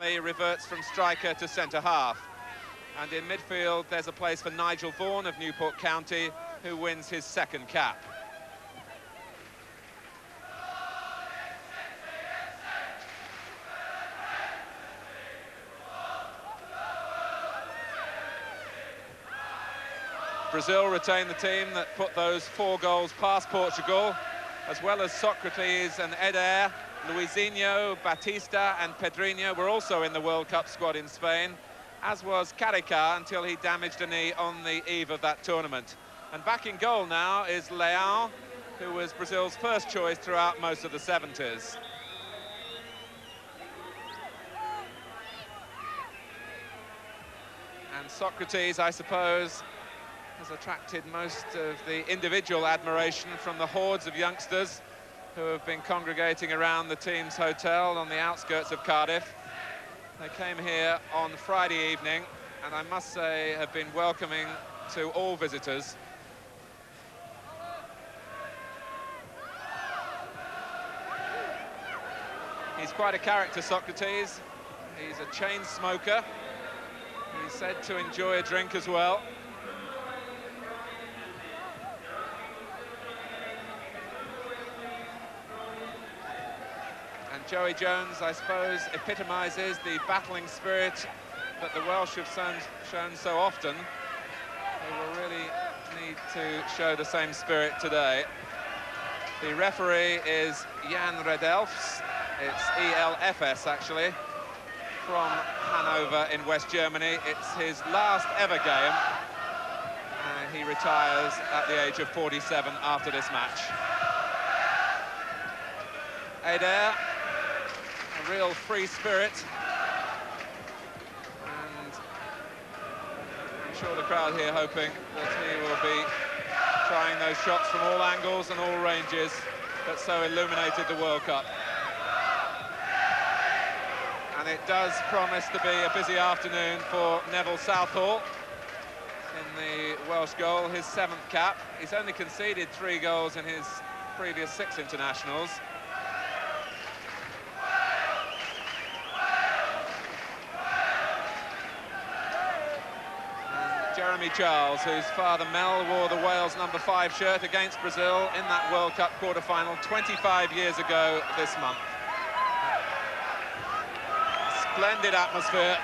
He reverts from striker to centre-half. And in midfield, there's a place for Nigel Vaughan of Newport County, who wins his second cap. Brazil retain the team that put those 4 goals past Portugal, as well as Socrates and Eder. Luizinho, Batista and Pedrinho were also in the World Cup squad in Spain, as was Carica until he damaged a knee on the eve of that tournament. And back in goal now is Leão, who was Brazil's first choice throughout most of the 70s. And Socrates, I suppose, has attracted most of the individual admiration from the hordes of youngsters who have been congregating around the team's hotel on the outskirts of Cardiff. They came here on Friday evening, and I must say have been welcoming to all visitors. He's quite a character, Socrates. He's a chain smoker. He's said to enjoy a drink as well. And Joey Jones, I suppose, epitomises the battling spirit that the Welsh have shown so often. They will really need to show the same spirit today. The referee is Jan Redelfs. It's ELFS, actually, from Hanover in West Germany. It's his last ever game. He retires at the age of 47 after this match. Eder, a real free spirit. And I'm sure the crowd here hoping that he will be trying those shots from all angles and all ranges that so illuminated the World Cup. And it does promise to be a busy afternoon for Neville Southall in the Welsh goal, his 7th cap. He's only conceded 3 goals in his previous 6 internationals. And Jeremy Charles, whose father Mel wore the Wales number 5 shirt against Brazil in that World Cup quarter-final 25 years ago this month. Splendid atmosphere,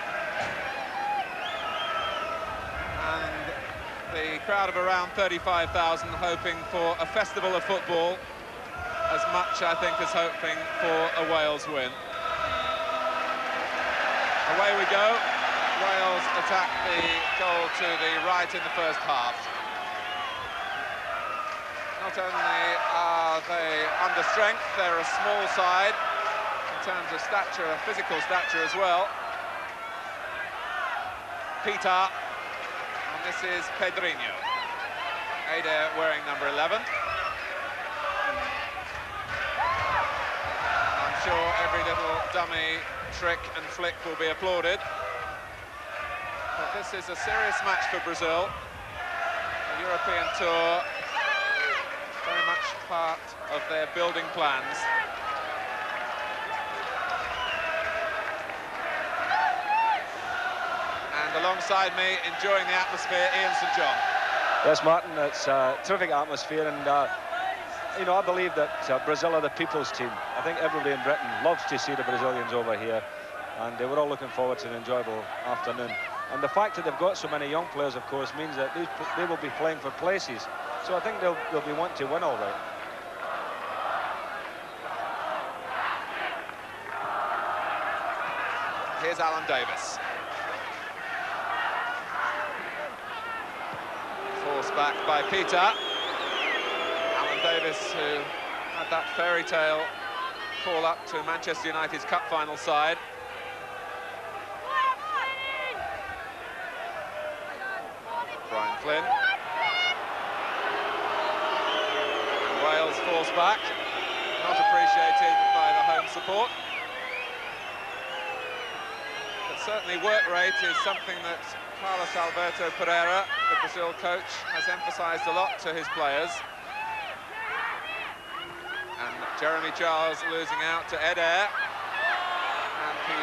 and the crowd of around 35,000 hoping for a festival of football as much, I think, as hoping for a Wales win. Away we go. Wales attack the goal to the right in the first half. Not only are they under strength, they're a small side in terms of stature, physical stature as well. Peter, and this is Pedrinho. Eder wearing number 11. I'm sure every little dummy trick and flick will be applauded. But this is a serious match for Brazil. The European tour, very much part of their building plans. Alongside me, enjoying the atmosphere, Ian St John. Yes, Martin, it's a terrific atmosphere, and you know, I believe that Brazil are the people's team. I think everybody in Britain loves to see the Brazilians over here, and we're all looking forward to an enjoyable afternoon. And the fact that they've got so many young players, of course, means that they will be playing for places. So I think they'll be wanting to win all right. Here's Alan Davis. Forced back by Peter. Alan Davis, who had that fairy tale call up to Manchester United's cup final side. Brian Flynn. And Wales forced back. Not appreciated by the home support. But certainly work rate is something that Carlos Alberto Pereira, the Brazil coach, has emphasised a lot to his players. And Jeremy Charles losing out to Eder. And he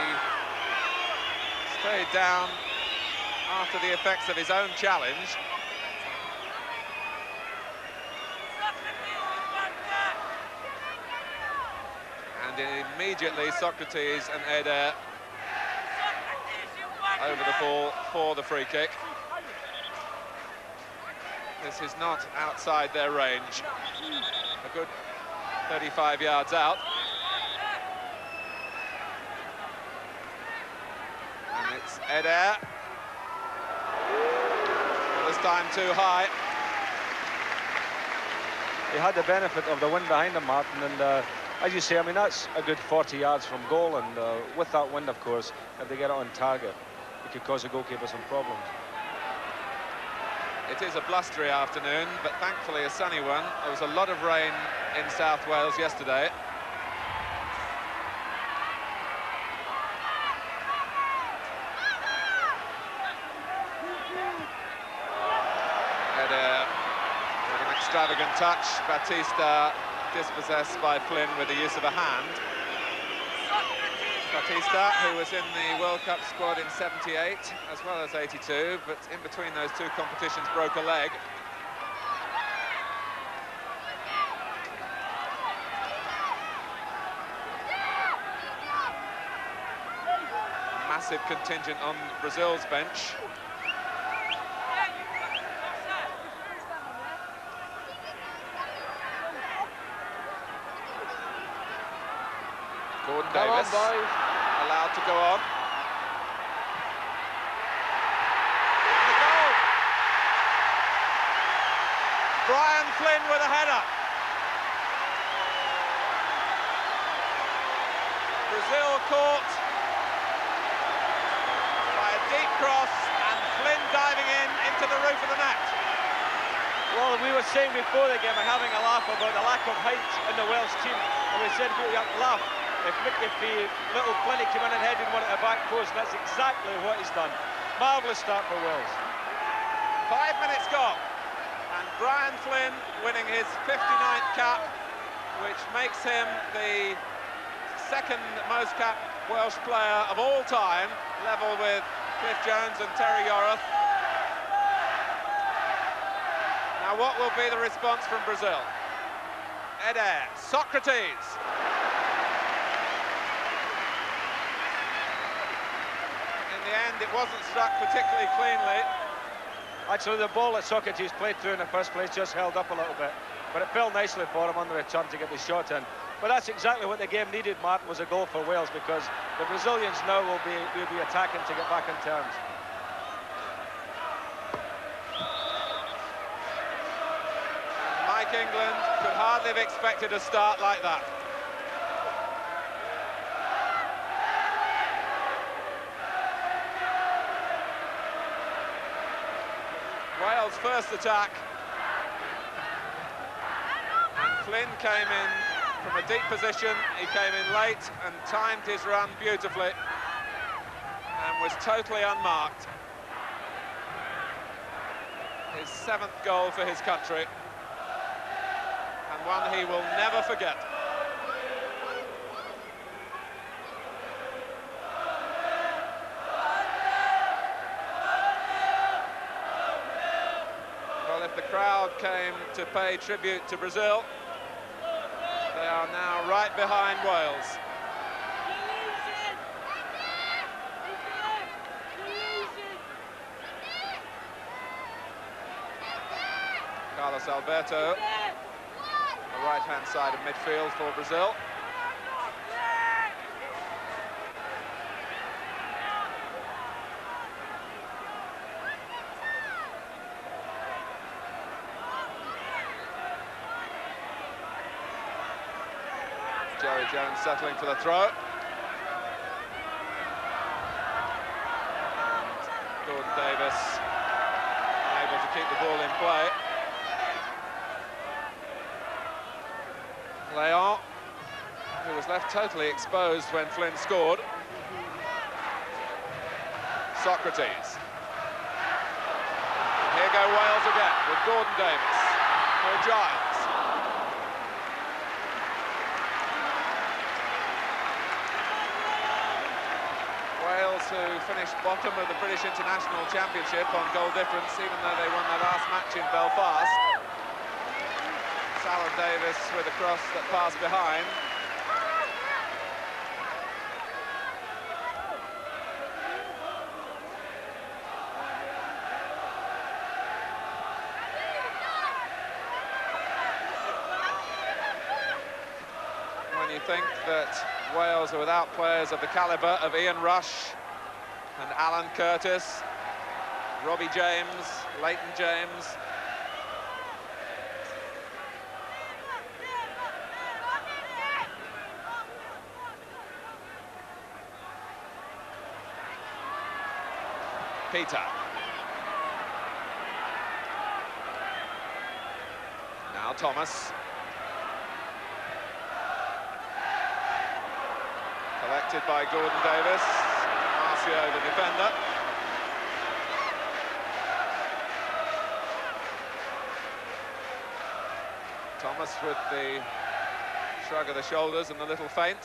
very down after the effects of his own challenge. And immediately Socrates and Eder over the ball for the free kick. This is not outside their range. A good 35 yards out. And it's Eder. Well, this time too high. He had the benefit of the wind behind him, Martin, and as you say, I mean, that's a good 40 yards from goal, and with that wind, of course, if they get it on target, it could cause the goalkeeper some problems. It is a blustery afternoon, but thankfully a sunny one. There was a lot of rain in South Wales yesterday. Eder with an extravagant touch. Batista dispossessed by Flynn with the use of a hand. Batista, who was in the World Cup squad in 78 as well as 82, but in between those two competitions broke a leg. Massive contingent on Brazil's bench. Gordon Davis allowed to go on. The goal! Brian Flynn with a header. Brazil caught by a deep cross and Flynn diving into the roof of the net. Well, we were saying before the game, having a laugh about the lack of height in the Welsh team, and we said we have to laugh if the little Flinny came in and headed one at the back post, and that's exactly what he's done. Marvellous start for Wales. 5 minutes gone, and Brian Flynn winning his 59th cap, which makes him the second most capped Welsh player of all time, level with Cliff Jones and Terry Yorath. Now, what will be the response from Brazil? Eder, Socrates. In the end, it wasn't struck particularly cleanly. Actually, the ball that Socrates played through in the first place just held up a little bit, but it fell nicely for him on the return to get the shot in. But that's exactly what the game needed, Martin, was a goal for Wales, because the Brazilians now will be attacking to get back in terms. Mike England could hardly have expected a start like that. Wales' first attack. And Flynn came in from a deep position. He came in late and timed his run beautifully and was totally unmarked. His 7th goal for his country, and one he will never forget. Well, if the crowd came to pay tribute to Brazil, they are now right behind Wales. Carlos Alberto, the right-hand side of midfield for Brazil. Jerry Jones settling for the throw. And Gordon Davis unable to keep the ball in play. Leon, who was left totally exposed when Flynn scored. Socrates. And here go Wales again with Gordon Davis for Giles. Wales, who finished bottom of the British International Championship on goal difference, even though they won their last match in Belfast. Alan Davis with a cross that passed behind. When you think that Wales are without players of the calibre of Ian Rush and Alan Curtis, Robbie James, Leighton James, Peter. Now Thomas. Collected by Gordon Davis. Marcio, the defender. Thomas with the shrug of the shoulders and the little feint.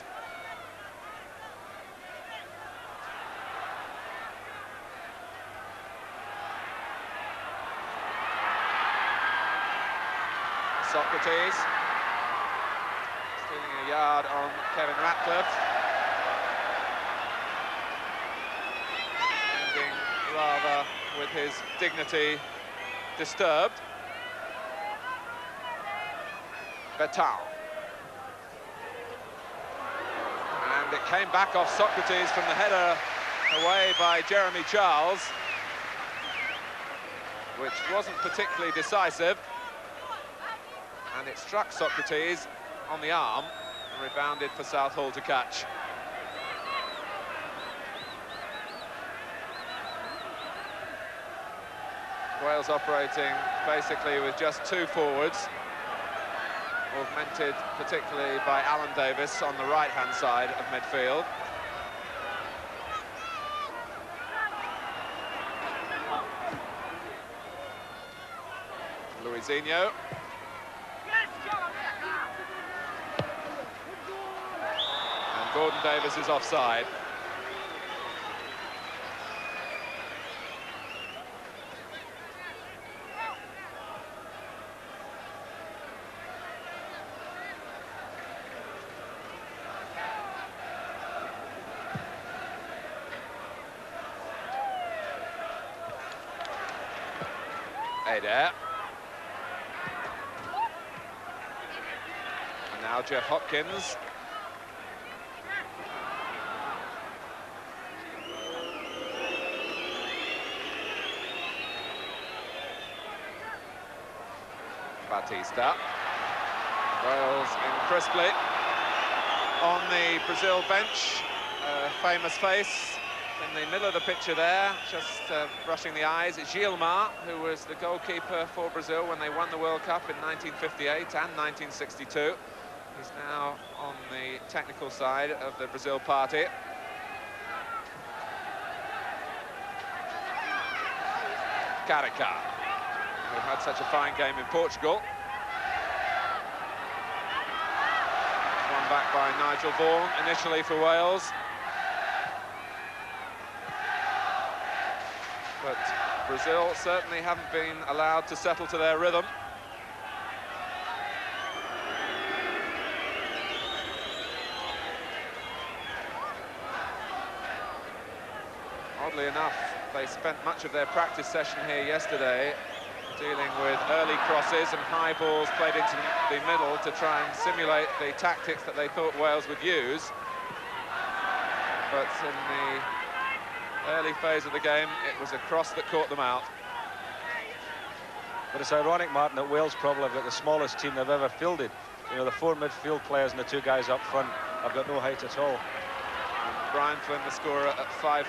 Socrates, stealing a yard on Kevin Ratcliffe. Ending rather with his dignity disturbed. Betal. And it came back off Socrates from the header away by Jeremy Charles, which wasn't particularly decisive. And it struck Socrates on the arm and rebounded for Southall to catch. Wales operating basically with just two forwards, augmented particularly by Alan Davis on the right-hand side of midfield. Luisinho. And Gordon Davis is offside. Adair. And now Jeff Hopkins. Batista. Wales in crisply. On the Brazil bench, a famous face in the middle of the picture there, just brushing the eyes. It's Gilmar, who was the goalkeeper for Brazil when they won the World Cup in 1958 and 1962. He's now on the technical side of the Brazil party. Carica, who had such a fine game in Portugal. Won back by Nigel Vaughan, initially for Wales. But Brazil certainly haven't been allowed to settle to their rhythm. Oddly enough, they spent much of their practice session here yesterday dealing with early crosses and high balls played into the middle to try and simulate the tactics that they thought Wales would use. But in the early phase of the game, it was a cross that caught them out. But it's ironic, Martin, that Wales probably have got the smallest team they've ever fielded. You know, the four midfield players and the two guys up front have got no height at all. And Brian Flynn, the scorer, at 5'4".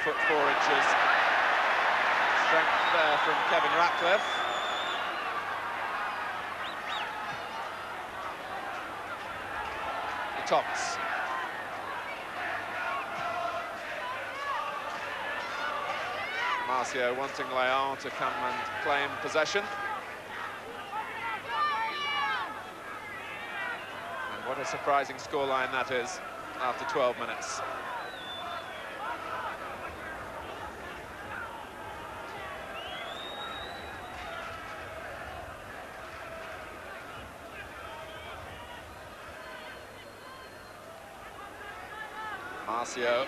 Strength there from Kevin Ratcliffe. Thomas. Marcio wanting Leon to come and claim possession. And what a surprising scoreline that is after 12 minutes. Marcio.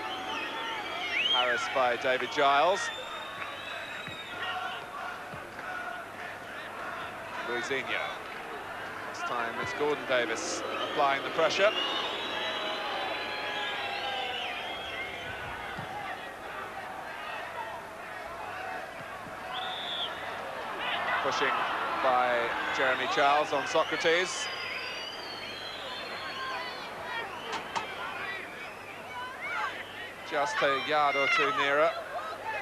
Harris by David Giles. Luisinho. This time it's Gordon Davis applying the pressure. Pushing by Jeremy Charles on Socrates. Just a yard or two nearer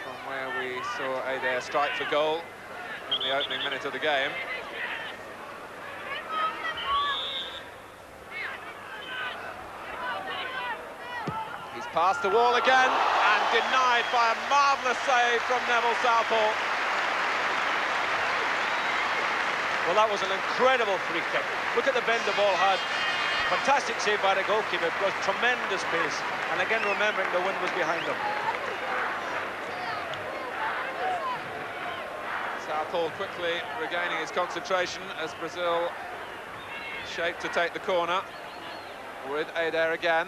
from where we saw Adair strike for goal in the opening minute of the game. He's passed the wall again and denied by a marvellous save from Neville Southall. Well, that was an incredible free kick. Look at the bend the ball had. Fantastic save by the goalkeeper. It was tremendous pace. And again, remembering the wind was behind him. Southall quickly regaining his concentration as Brazil shaped to take the corner with Adair again.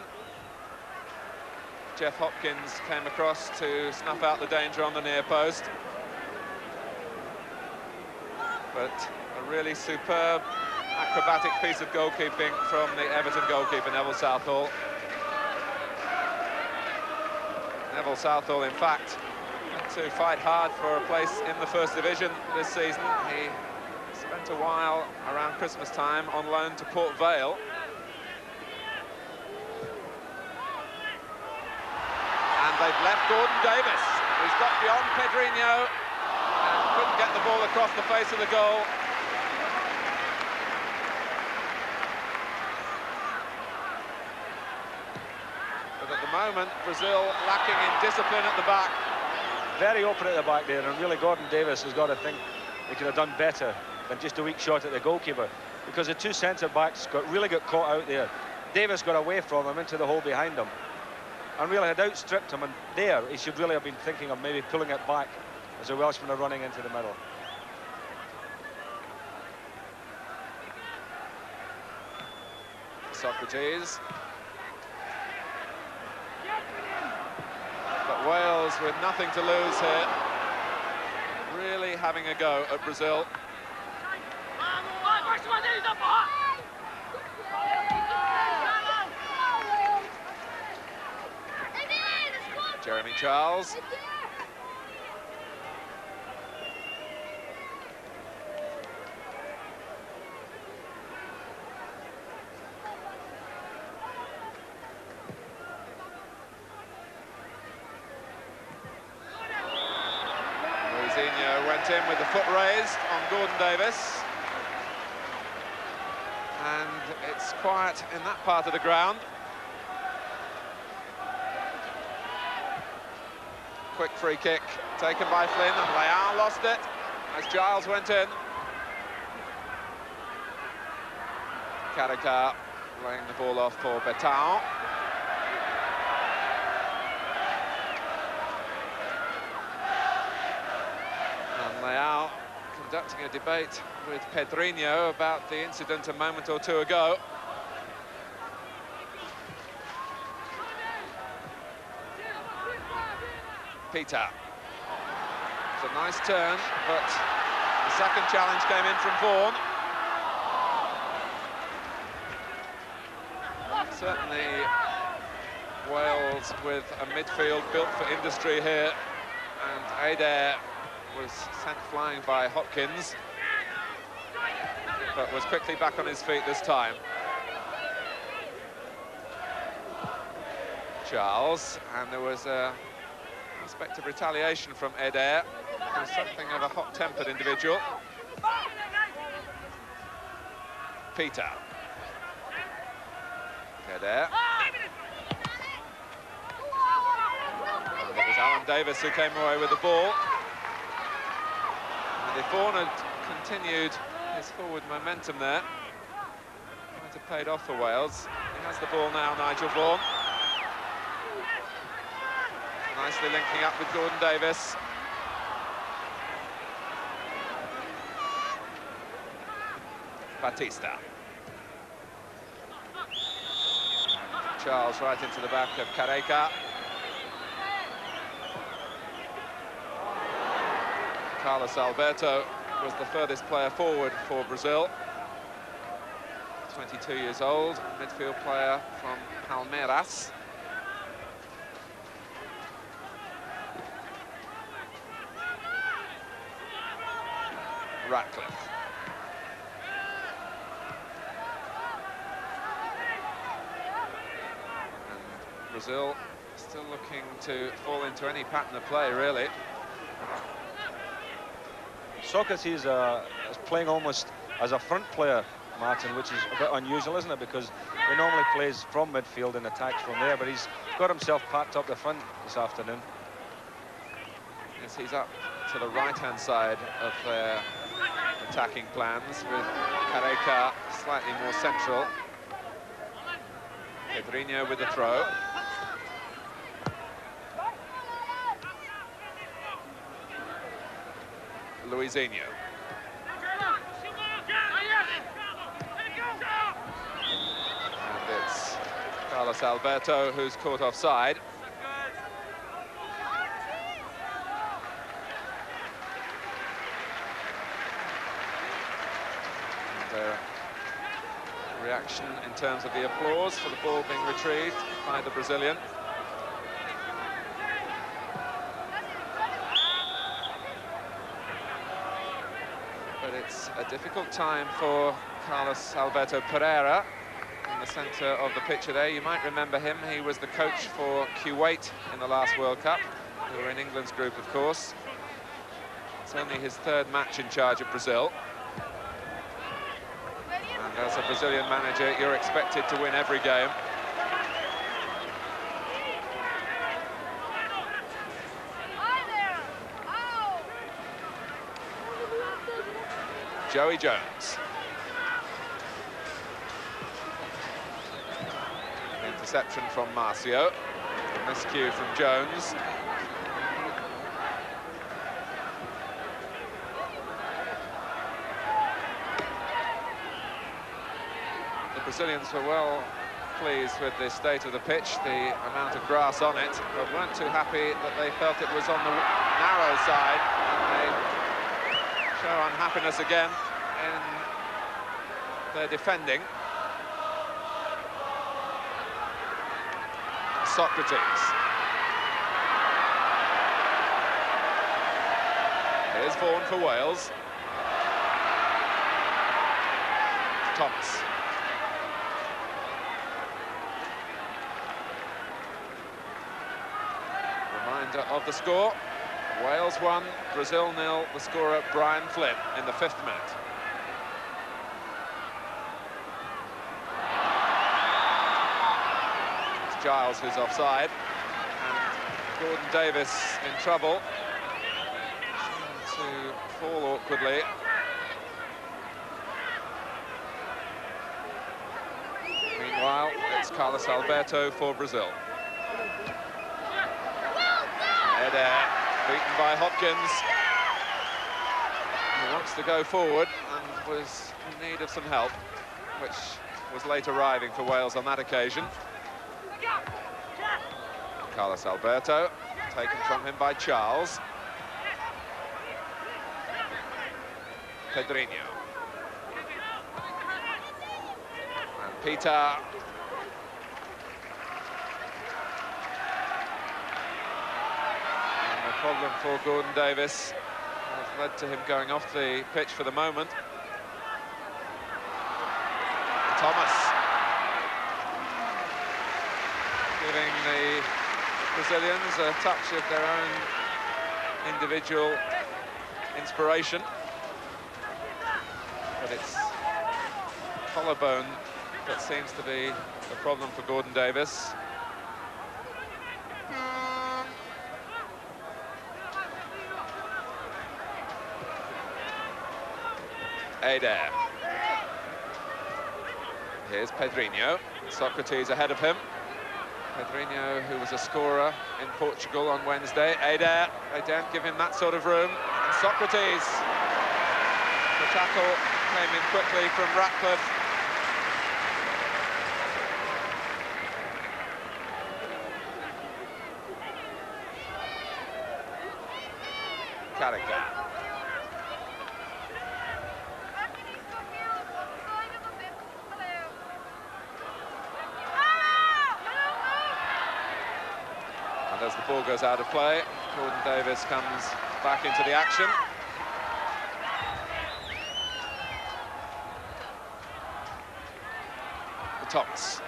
Jeff Hopkins came across to snuff out the danger on the near post. But a really superb acrobatic piece of goalkeeping from the Everton goalkeeper, Neville Southall. Neville Southall, in fact, had to fight hard for a place in the First Division this season. He spent a while around Christmas time on loan to Port Vale. And they've left Gordon Davis, who's got beyond Pedrinho and couldn't get the ball across the face of the goal. But at the moment, Brazil lacking in discipline at the back. Very open at the back there, and really Gordon Davis has got to think he could have done better than just a weak shot at the goalkeeper, because the two centre-backs really got caught out there. Davis got away from him into the hole behind him and really had outstripped him, and there he should really have been thinking of maybe pulling it back as the Welshmen are running into the middle. Socrates. But Wales with nothing to lose here, really having a go at Brazil. Jeremy Charles. Luisinho went in with the foot raised on Gordon Davis. And it's quiet in that part of the ground. Quick free kick taken by Flynn, and Leão lost it as Giles went in. Carricar laying the ball off for Betão. And Leão conducting a debate with Pedrinho about the incident a moment or two ago. Peter. It's a nice turn, but the second challenge came in from Vaughan. Certainly Wales with a midfield built for industry here, and Adair was sent flying by Hopkins, but was quickly back on his feet this time. Charles, and there was a aspect of retaliation from Adair, who's something of a hot-tempered individual. Peter. Adair. And it was Alan Davis who came away with the ball. And if Vaughan had continued his forward momentum there, might have paid off for Wales. He has the ball now, Nigel Vaughan. Nicely linking up with Gordon Davis. Batista. Charles right into the back of Careca. Carlos Alberto was the furthest player forward for Brazil. 22 years old, midfield player from Palmeiras. Ratcliffe. And Brazil still looking to fall into any pattern of play, really. Socrates is playing almost as a front player, Martin, which is a bit unusual, isn't it? Because he normally plays from midfield and attacks from there, but he's got himself packed up the front this afternoon. Yes, he's up to the right-hand side of their attacking plans, with Careca slightly more central. Pedrinho with the throw. Luizinho. And it's Carlos Alberto who's caught offside. And reaction in terms of the applause for the ball being retrieved by the Brazilian. But it's a difficult time for Carlos Alberto Pereira in the centre of the picture there. You might remember him. He was the coach for Kuwait in the last World Cup, who were in England's group, of course. It's only his third match in charge of Brazil. And as a Brazilian manager, you're expected to win every game. Joey Jones. Interception from Marcio. Miscue from Jones. The Brazilians were well pleased with the state of the pitch, the amount of grass on it, but weren't too happy that they felt it was on the narrow side. They show unhappiness again in their defending. Socrates. Here's Vaughan for Wales. Thomas. Reminder of the score. Wales 1, Brazil 0, the scorer Brian Flynn in the 5th minute. It's Giles who's offside, and Gordon Davis in trouble. Trying to fall awkwardly. Meanwhile, it's Carlos Alberto for Brazil. Eder. Beaten by Hopkins, who wants to go forward and was in need of some help, which was late arriving for Wales on that occasion. Carlos Alberto, taken from him by Charles. Pedrinho. And Peter. Problem for Gordon Davis has led to him going off the pitch for the moment. Thomas giving the Brazilians a touch of their own individual inspiration, but it's collarbone that seems to be the problem for Gordon Davis. Eder. Here's Pedrinho. Socrates ahead of him. Pedrinho, who was a scorer in Portugal on Wednesday. Eder, they don't give him that sort of room. And Socrates. The tackle came in quickly from Ratcliffe. Carica. And as the ball goes out of play, Gordon Davis comes back into the action. The Tops.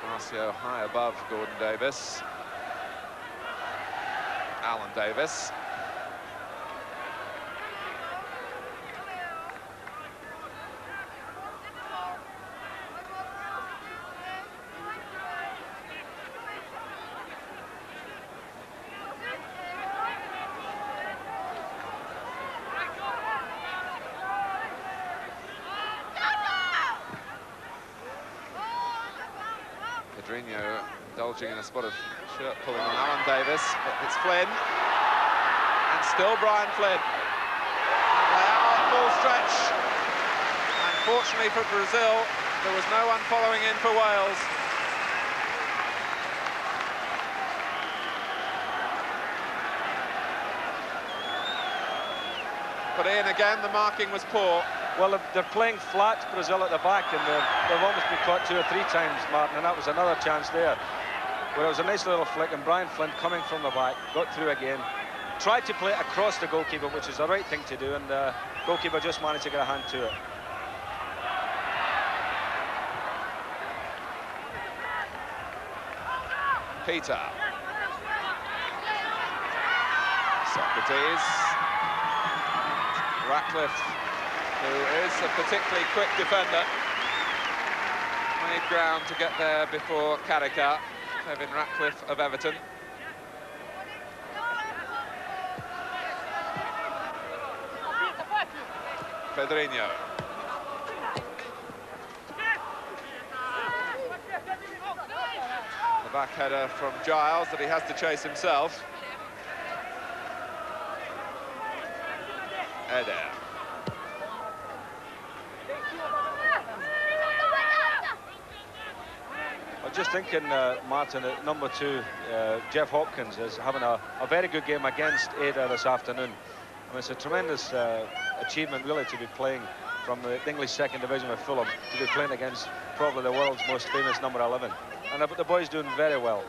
Marcio high above Gordon Davis. Alan Davis. Pedrinho indulging in a spot of shirt pulling on Alan Davis, but it's Flynn, and still Brian Flynn. And they are at full stretch. Unfortunately for Brazil, there was no one following in for Wales. But Ian, again, the marking was poor. Well, they're playing flat, Brazil at the back, and they've almost been caught 2 or 3 times, Martin, and that was another chance there, where it was a nice little flick, and Brian Flynn coming from the back, got through again, tried to play it across the goalkeeper, which is the right thing to do, and the goalkeeper just managed to get a hand to it. Peter. Socrates. Ratcliffe, who is a particularly quick defender, made ground to get there before Carica. Kevin Ratcliffe of Everton. Pedrinho. The back header from Giles that he has to chase himself. Eder. I'm just thinking, Martin, at number 2, Jeff Hopkins is having a very good game against Eder this afternoon. I mean, it's a tremendous achievement, really, to be playing from the English second division with Fulham, to be playing against probably the world's most famous number 11. And the boy's doing very well.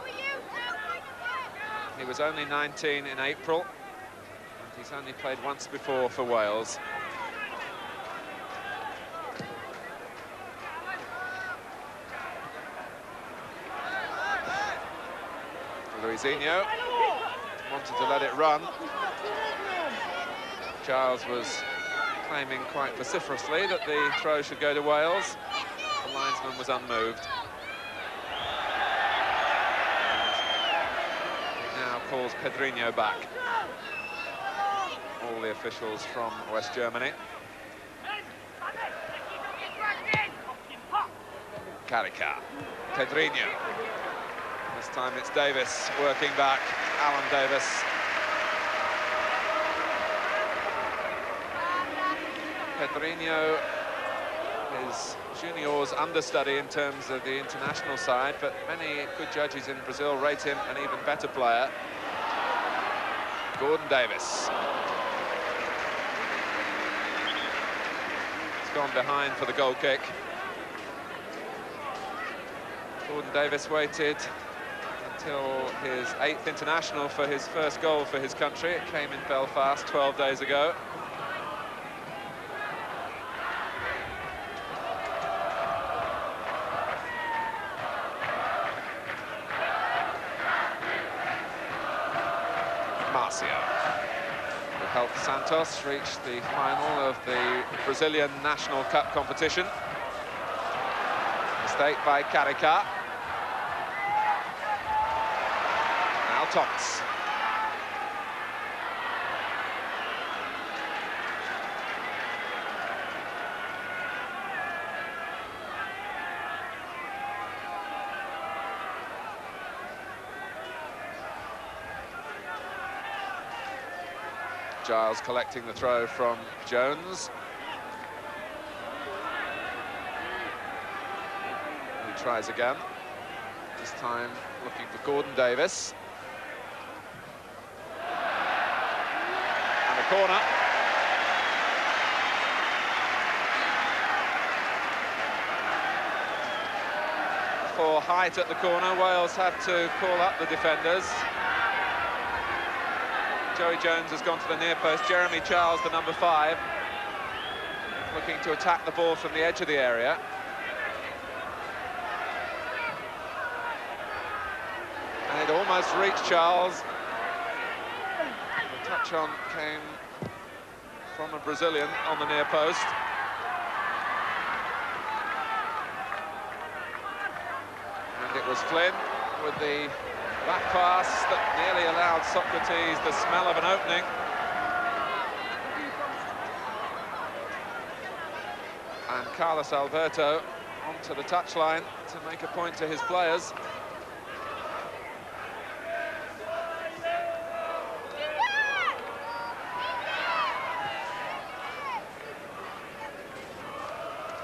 He was only 19 in April. He's only played once before for Wales. Luizinho wanted to let it run. Giles was claiming quite vociferously that the throw should go to Wales. The linesman was unmoved. He now calls Pedrinho back. All the officials from West Germany. Carica. Pedrinho. This time it's Davis working back. Alan Davis. Pedrinho is Junior's understudy in terms of the international side, but many good judges in Brazil rate him an even better player. Gordon Davis. Gone behind for the goal kick. Gordon Davis waited until his 8th international for his first goal for his country. It came in Belfast 12 days ago. Marcio, who helped Santos reach the final of the Brazilian National Cup competition. Mistake by Carica. Now Thomas. Giles collecting the throw from Jones. He tries again. This time looking for Gordon Davis. And a corner. For height at the corner, Wales had to call up the defenders. Joey Jones has gone to the near post. Jeremy Charles, the number 5, looking to attack the ball from the edge of the area. And it almost reached Charles. The touch on came from a Brazilian on the near post. And it was Flynn with the back pass that nearly allowed Socrates the smell of an opening. And Carlos Alberto onto the touchline to make a point to his players.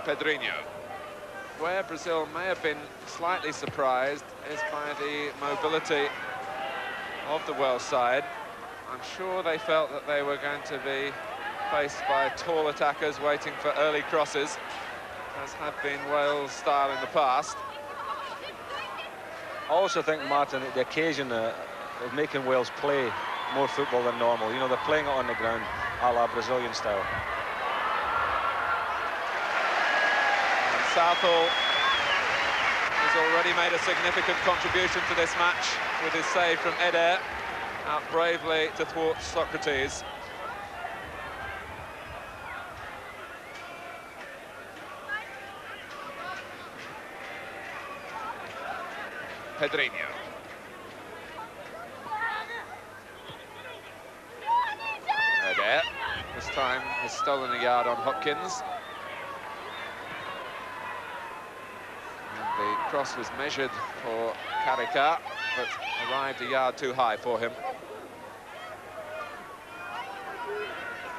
Pedrinho. Where Brazil may have been slightly surprised is by the mobility of the Welsh side. I'm sure they felt that they were going to be faced by tall attackers waiting for early crosses, as had been Wales' style in the past. I also think, Martin, that the occasion of making Wales play more football than normal. You know, they're playing it on the ground, a la Brazilian style. Southall has already made a significant contribution to this match with his save from Eder, out bravely to thwart Socrates. Pedrinho. Eder, this time has stolen a yard on Hopkins. The cross was measured for Carrica, but arrived a yard too high for him.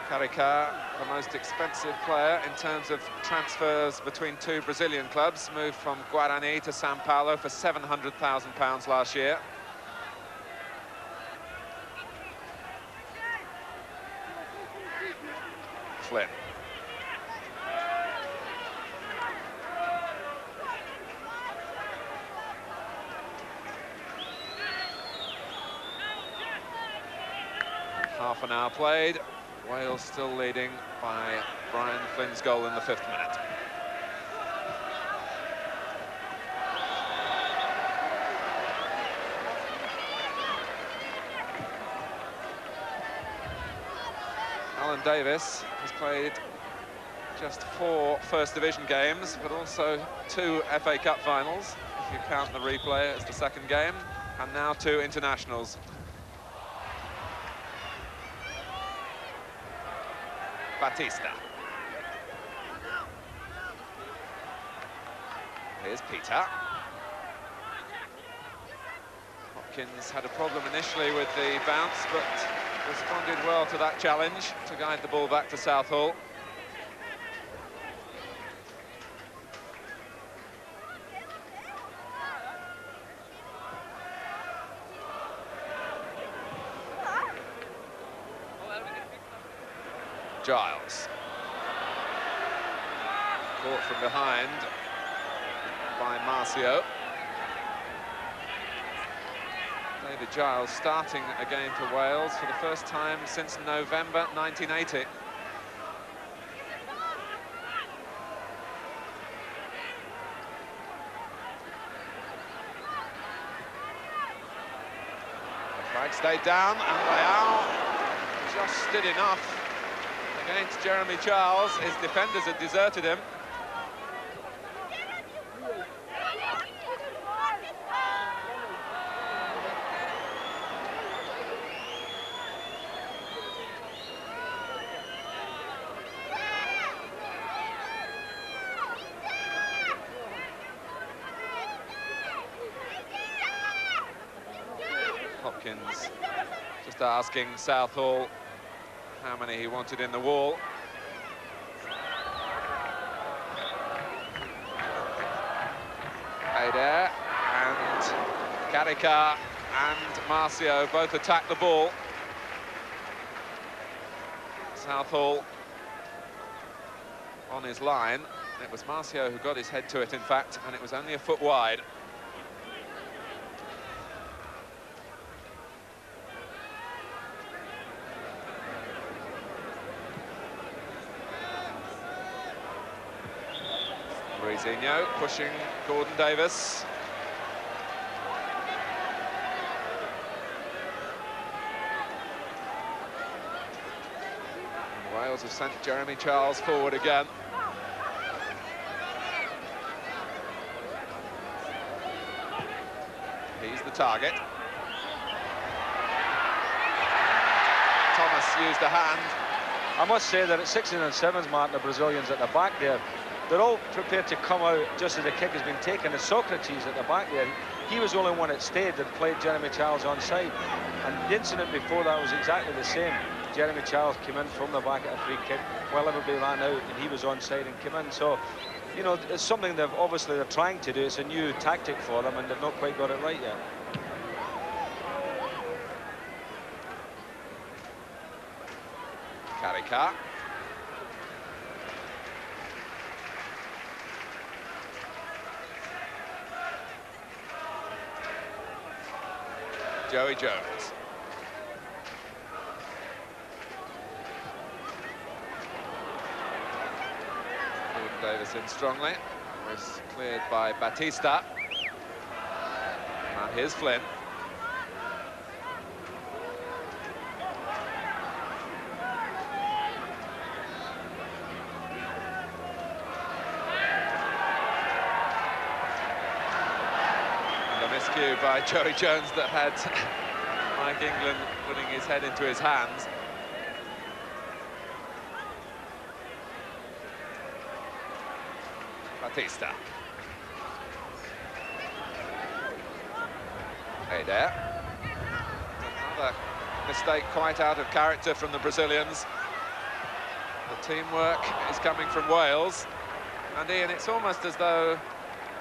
Carrica, the most expensive player in terms of transfers between 2 Brazilian clubs, moved from Guarani to Sao Paulo for £700,000 last year. Flynn. Half an hour played, Wales still leading by Brian Flynn's goal in the 5th minute. Alan Davis has played just 4 First Division games, but also 2 FA Cup finals, if you count the replay as the 2nd game, and now 2 internationals. Batista. Here's Peter. Hopkins had a problem initially with the bounce, but responded well to that challenge to guide the ball back to Southall. Giles. Caught from behind by Marcio. David Giles starting a game for Wales for the first time since November 1980. The flag stayed down, and Leao just did enough against Jeremy Charles. His defenders had deserted him. Hopkins just asking Southall how many he wanted in the wall. Eder, and Carica and Marcio both attack the ball. Southall on his line. It was Marcio who got his head to it, in fact, and it was only a foot wide. Brizinho pushing Gordon Davis. And Wales have sent Jeremy Charles forward again. He's the target. Thomas used a hand. I must say that at 16 and 7s, Martin, the Brazilians at the back there, they're all prepared to come out just as the kick has been taken. And Socrates at the back there, he was the only one that stayed and played Jeremy Charles onside. And the incident before that was exactly the same. Jeremy Charles came in from the back at a free kick while everybody ran out, and he was onside and came in. So, you know, it's something they're trying to do. It's a new tactic for them, and they've not quite got it right yet. Carica. Joey Jones. Gordon Davis in strongly. Was cleared by Batista. And here's Flynn. Miscue by Joey Jones that had Mike England putting his head into his hands. Batista. Eder. Another mistake quite out of character from the Brazilians. The teamwork is coming from Wales. And Ian, it's almost as though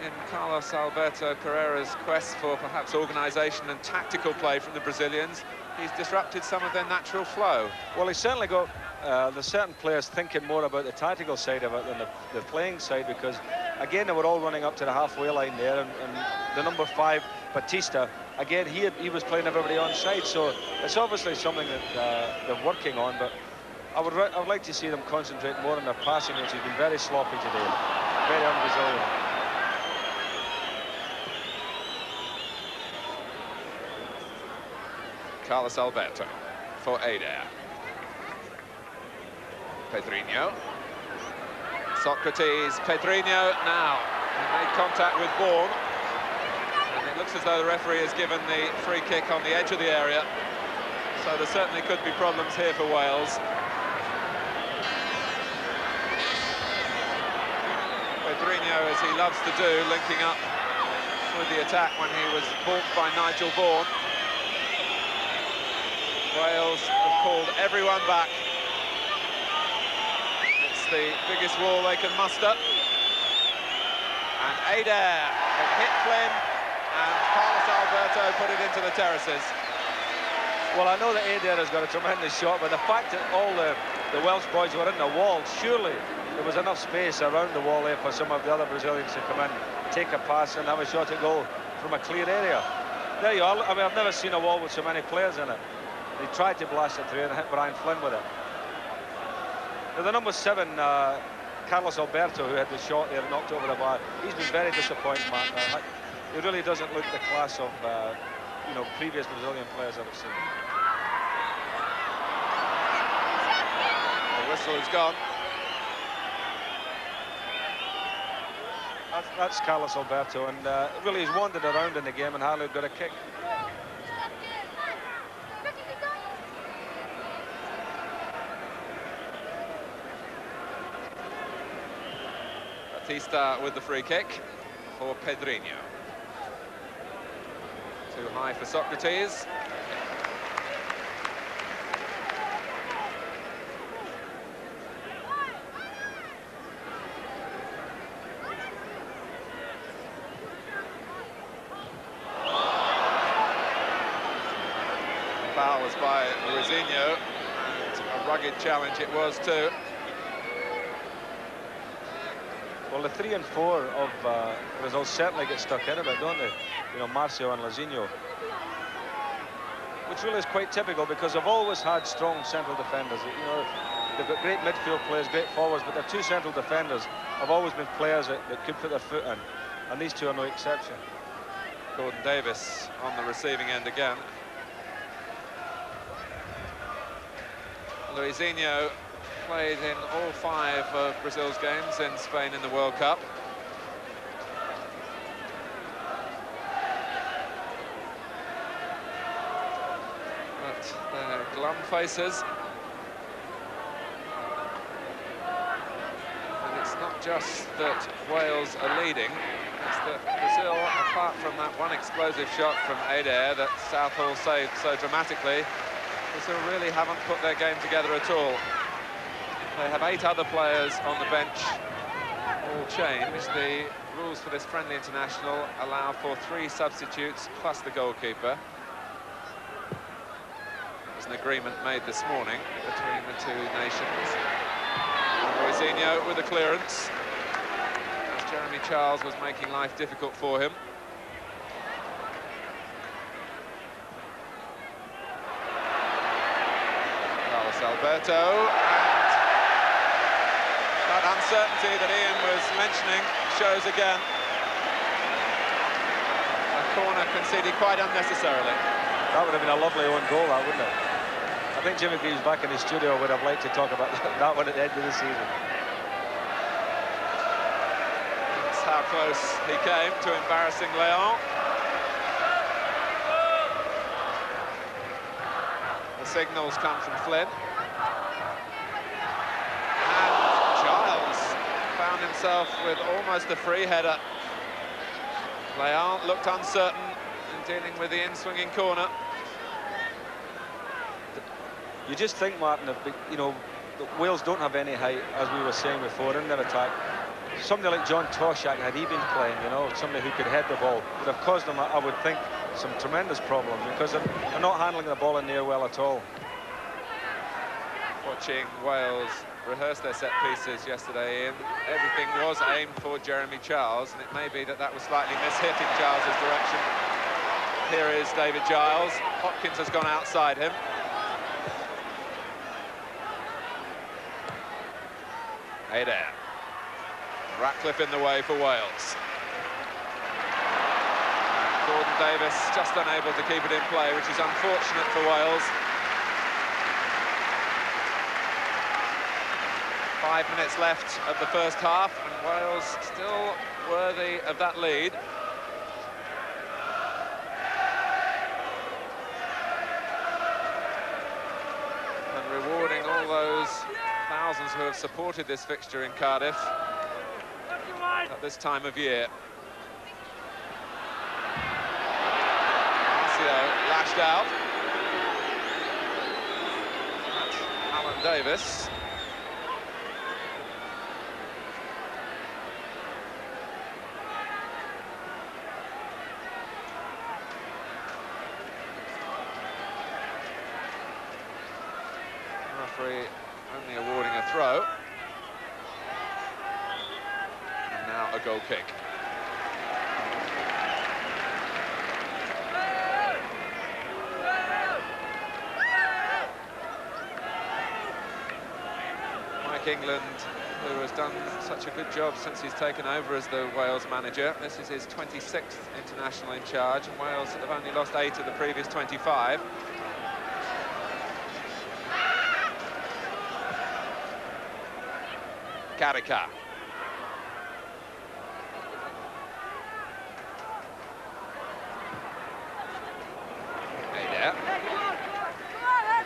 in Carlos Alberto Pereira's quest for perhaps organisation and tactical play from the Brazilians, he's disrupted some of their natural flow. Well, he's certainly got the certain players thinking more about the tactical side of it than the playing side, because, again, they were all running up to the halfway line there, and the number 5, Batista, again, he was playing everybody on side, so it's obviously something that they're working on, but I would like to see them concentrate more on their passing, which has been very sloppy today, very un-Brazilian. Carlos Alberto for Eder. Pedrinho. Socrates, Pedrinho now. He made contact with Bourne. And it looks as though the referee has given the free kick on the edge of the area. So there certainly could be problems here for Wales. Pedrinho, as he loves to do, linking up with the attack when he was balked by Nigel Bourne. Wales have called everyone back. It's the biggest wall they can muster. And Eder had hit Flynn, and Carlos Alberto put it into the terraces. Well, I know that Eder has got a tremendous shot, but the fact that all the Welsh boys were in the wall, surely there was enough space around the wall there for some of the other Brazilians to come in, take a pass, and have a shot at goal from a clear area. There you are. I mean, I've never seen a wall with so many players in it. He tried to blast it through and hit Brian Flynn with it. Now, the number 7, Carlos Alberto, who had the shot there and knocked over the bar, he's been very disappointing, Matt. He really doesn't look the class of, you know, previous Brazilian players I've seen. The whistle is gone. That's Carlos Alberto, and really he's wandered around in the game and hardly got a kick. Batista with the free kick for Pedrinho. Too high for Socrates. foul was by Luizinho, and a rugged challenge it was too. Well, the 3 and 4 of Brazil certainly get stuck in a bit, don't they? You know, Marcio and Luizinho. Which really is quite typical because they've always had strong central defenders. You know, they've got great midfield players, great forwards, but their 2 central defenders have always been players that could put their foot in. And these 2 are no exception. Gordon Davis on the receiving end again. Luizinho played in all 5 of Brazil's games in Spain in the World Cup. But they're glum faces. And it's not just that Wales are leading, it's that Brazil, apart from that one explosive shot from Eder that Southall saved so dramatically, Brazil really haven't put their game together at all. They have 8 other players on the bench, all changed. The rules for this friendly international allow for 3 substitutes plus the goalkeeper. There's an agreement made this morning between the 2 nations. And Luizinho with a clearance, as Jeremy Charles was making life difficult for him. Carlos Alberto. That uncertainty that Ian was mentioning shows again. A corner conceded quite unnecessarily. That would have been a lovely own goal, that, wouldn't it? I think Jimmy Greaves back in his studio would have liked to talk about that one at the end of the season. That's how close he came to embarrassing Leon. The signals come from Flynn. Found himself with almost a free header. Leon looked uncertain in dealing with the in-swinging corner. You just think, Martin, that, you know, Wales don't have any height, as we were saying before, in their attack. Somebody like John Toshak, had he been playing, you know, somebody who could head the ball, would have caused them, I would think, some tremendous problems because they're not handling the ball in the air well at all. Watching Wales rehearse their set pieces yesterday, Ian, everything was aimed for Jeremy Charles, and it may be that that was slightly mishit in Charles's direction. Here is David Giles. Hopkins has gone outside him. Eder. Ratcliffe in the way for Wales. Gordon Davis just unable to keep it in play, which is unfortunate for Wales. 5 minutes left of the first half, and Wales still worthy of that lead. And rewarding all those thousands who have supported this fixture in Cardiff at this time of year. Marcio lashed out. At Alan Davis. Referee only awarding a throw. And now a goal kick. Mike England, who has done such a good job since he's taken over as the Wales manager. This is his 26th international in charge, and Wales have only lost 8 of the previous 25. Karika. Eder.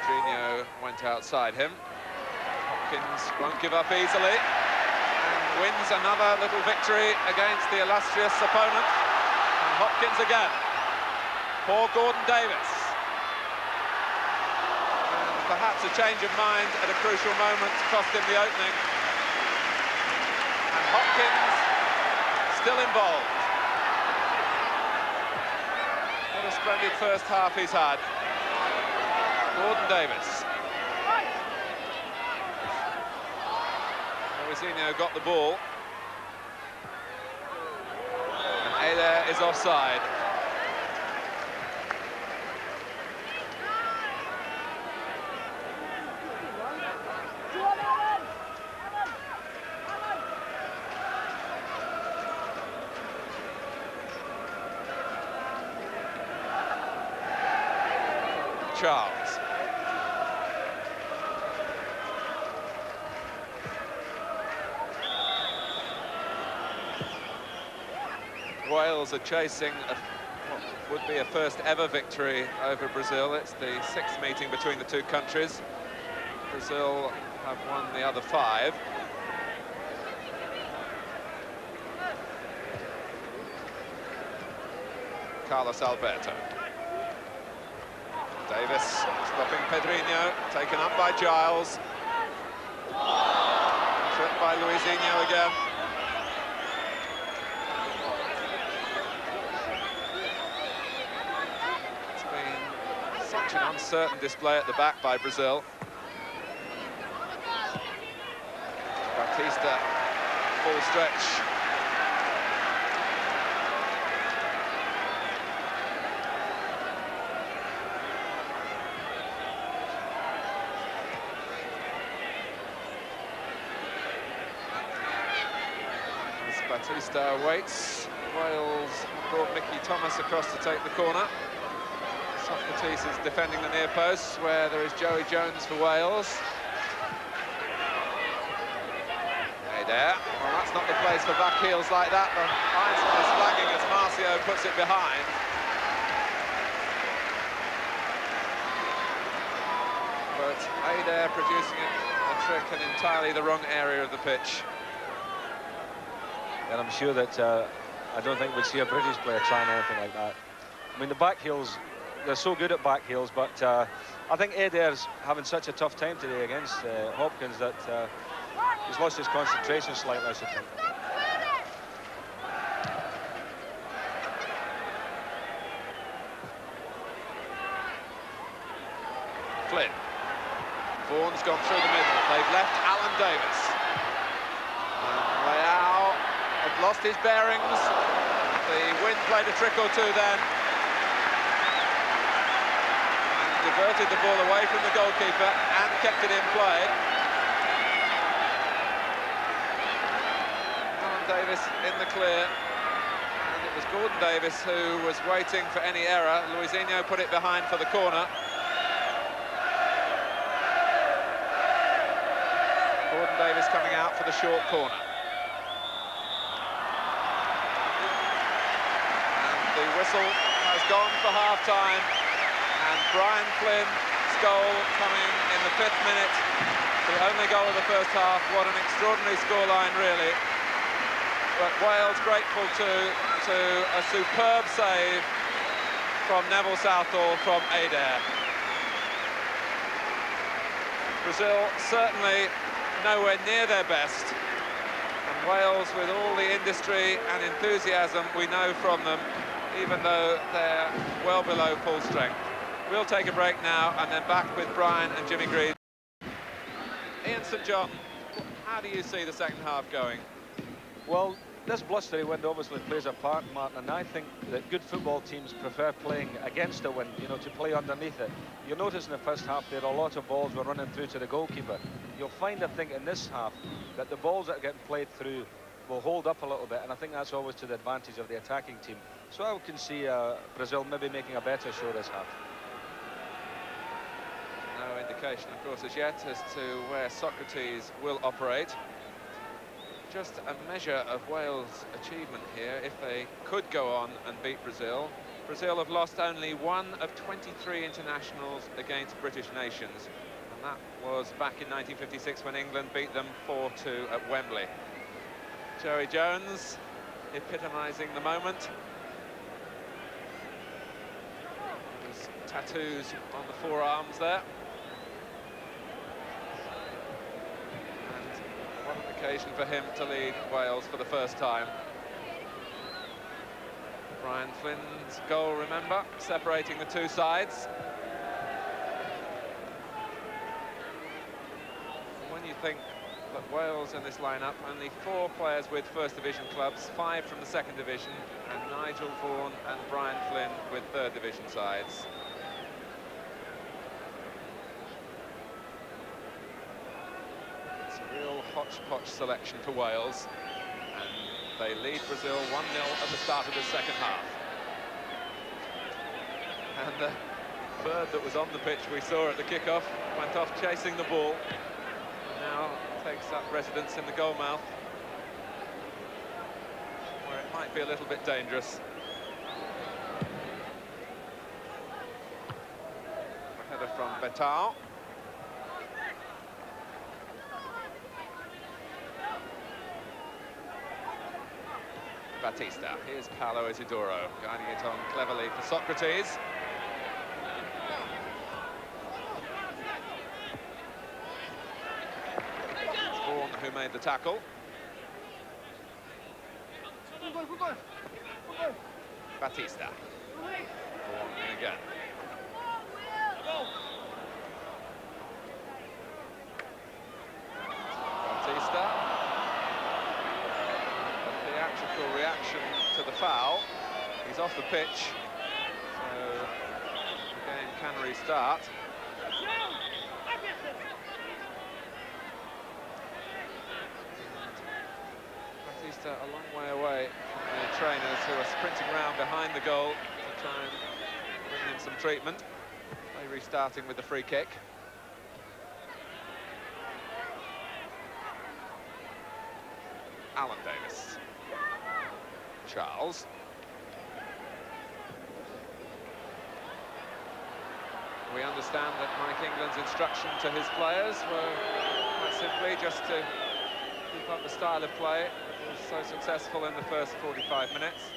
Jorginho went outside him. Hopkins won't give up easily and wins another little victory against the illustrious opponent. And Hopkins again. Poor Gordon Davis. And perhaps a change of mind at a crucial moment cost him the opening. Hopkins still involved. What a splendid first half he's had. Gordon Davis. Luisinho got the ball. And Eder is offside. Charles. Wales are chasing what would be a first ever victory over Brazil. It's the 6th meeting between the two countries. Brazil have won the other 5. Carlos Alberto. Davis stopping Pedrinho, taken up by Giles. Tripped by Luisinho again. It's been such an uncertain display at the back by Brazil. Batista, full stretch. Batista waits. Wales brought Mickey Thomas across to take the corner. Socrates is defending the near posts where there is Joey Jones for Wales. Eder. Well, that's not the place for back heels like that. The linesman is flagging as Marcio puts it behind. But Eder producing a trick in entirely the wrong area of the pitch. And I'm sure that I don't think we'd see a British player trying anything like that. I mean, the back heels, they're so good at back heels, but I think Eder's having such a tough time today against Hopkins that he's lost his concentration slightly, I should think. Flynn. Vaughan's gone through the middle. They've left Alan Davis. Leao had lost his bearings. The wind played a trick or two then. And diverted the ball away from the goalkeeper and kept it in play. Alan Davis in the clear. And it was Gordon Davis who was waiting for any error. Luisinho put it behind for the corner. Gordon Davis coming out for the short corner. And the whistle has gone for half-time. And Brian Flynn's goal coming in the 5th minute. The only goal of the first half. What an extraordinary scoreline, really. But Wales grateful to a superb save from Neville Southall from Eder. Brazil certainly nowhere near their best, and Wales, with all the industry and enthusiasm we know from them, even though they're well below full strength. We'll take a break now and then back with Brian and Jimmy Greaves. Ian St John, how do you see the second half going? Well, this blustery wind obviously plays a part, Martin, and I think that good football teams prefer playing against the wind, you know, to play underneath it. You'll notice in the first half there a lot of balls were running through to the goalkeeper. You'll find, I think, in this half that the balls that are getting played through will hold up a little bit, and I think that's always to the advantage of the attacking team. So I can see Brazil maybe making a better show this half. No indication, of course, as yet as to where Socrates will operate. Just a measure of Wales' achievement here if they could go on and beat Brazil. Brazil have lost only 1 of 23 internationals against British nations, and that was back in 1956 when England beat them 4-2 at Wembley. Joey Jones epitomising the moment. There's tattoos on the forearms there. What an occasion for him to lead Wales for the first time. Brian Flynn's goal, remember, separating the two sides. when you think that Wales in this lineup, only 4 players with First Division clubs, 5 from the Second Division, and Nigel Vaughan and Brian Flynn with Third Division sides. It's a real hodgepodge selection for Wales, and they lead Brazil 1-0 at the start of the second half. And the bird that was on the pitch we saw at the kickoff went off chasing the ball. Now takes up residence in the goal mouth, where it might be a little bit dangerous. A header from Betal. Batista. Here's Paulo Isidoro guiding it on cleverly for Socrates. Who made the tackle. Batista. In again. Batista. A theatrical reaction to the foul. He's off the pitch, so the game can restart. Batista a long way away from the trainers who are sprinting around behind the goal to try and bring in some treatment. Play restarting with the free kick. Alan Davis. Charles. We understand that Mike England's instruction to his players were quite simply just to keep up the style of play that was so successful in the first 45 minutes,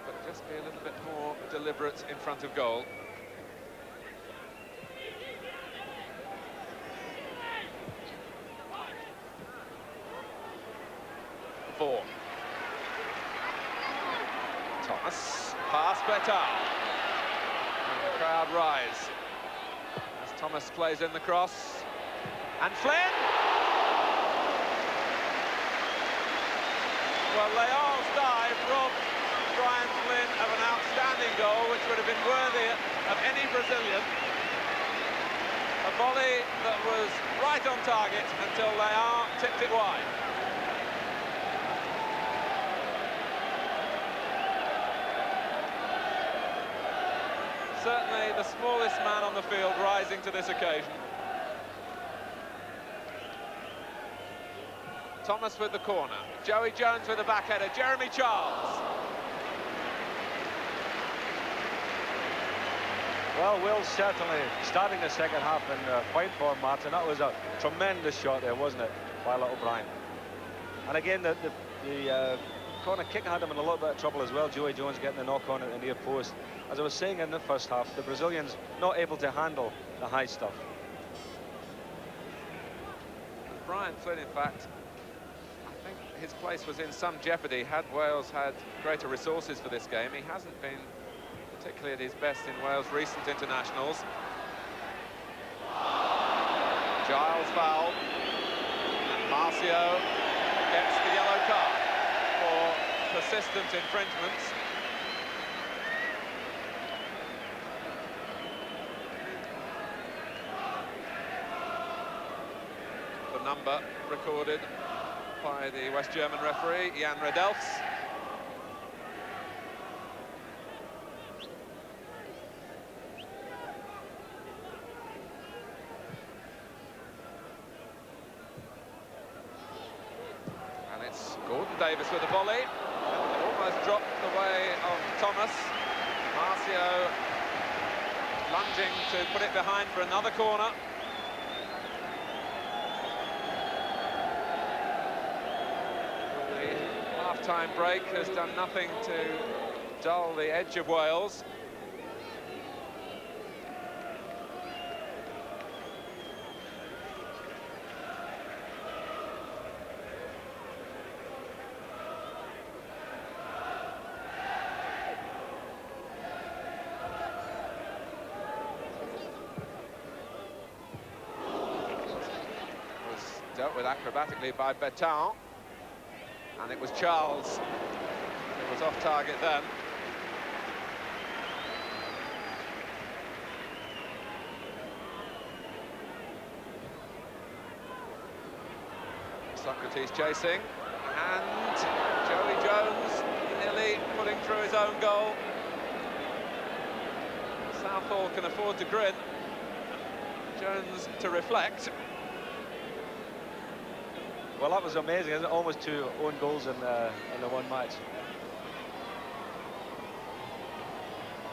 but just be a little bit more deliberate in front of goal. Vaughan. Thomas. Pass Betal. And the crowd rise as Thomas plays in the cross. And Flynn! Well, Leal's dive robbed Brian Flynn of an outstanding goal, which would have been worthy of any Brazilian. A volley that was right on target until Leal tipped it wide. Certainly the smallest man on the field rising to this occasion. Thomas with the corner. Joey Jones with the back header. Jeremy Charles. Well, Will's certainly starting the second half in fine form, Martin. That was a tremendous shot there, wasn't it, by little Brian? And again, the corner kick had him in a little bit of trouble as well. Joey Jones getting the knock on at the near post. As I was saying in the first half, the Brazilians not able to handle the high stuff. Brian Flynn, in fact, I think his place was in some jeopardy had Wales had greater resources for this game. He hasn't been particularly at his best in Wales' recent internationals. Giles foul, and Marcio gets the yellow card for persistent infringements. The number recorded by the West German referee, Jan Redelfs. And it's Gordon Davis with a volley. Almost dropped the way of Thomas. Marcio lunging to put it behind for another corner. Half-time break has done nothing to dull the edge of Wales. with acrobatically by Beton. And it was Charles who was off target then. Socrates chasing, and Joey Jones nearly putting through his own goal. Southall can afford to grin. Jones to reflect. Well, that was amazing, isn't it? Almost 2 own goals in the one match.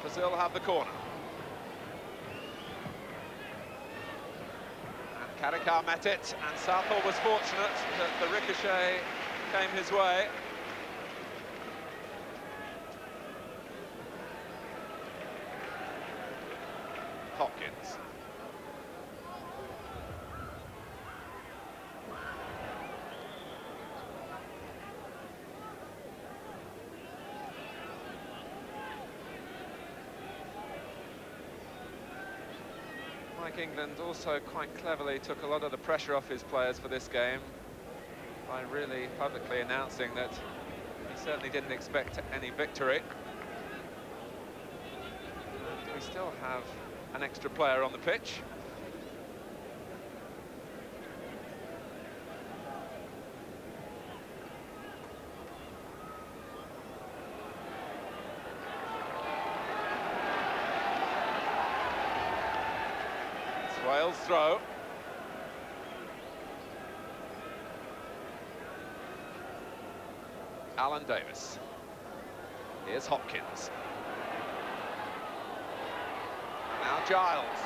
Brazil have the corner. And Karakar met it, and Southall was fortunate that the ricochet came his way. Hopkins. Mike England also quite cleverly took a lot of the pressure off his players for this game by really publicly announcing that he certainly didn't expect any victory. And we still have an extra player on the pitch. It's Wales' throw. Alan Davis. Here's Hopkins. Now Giles.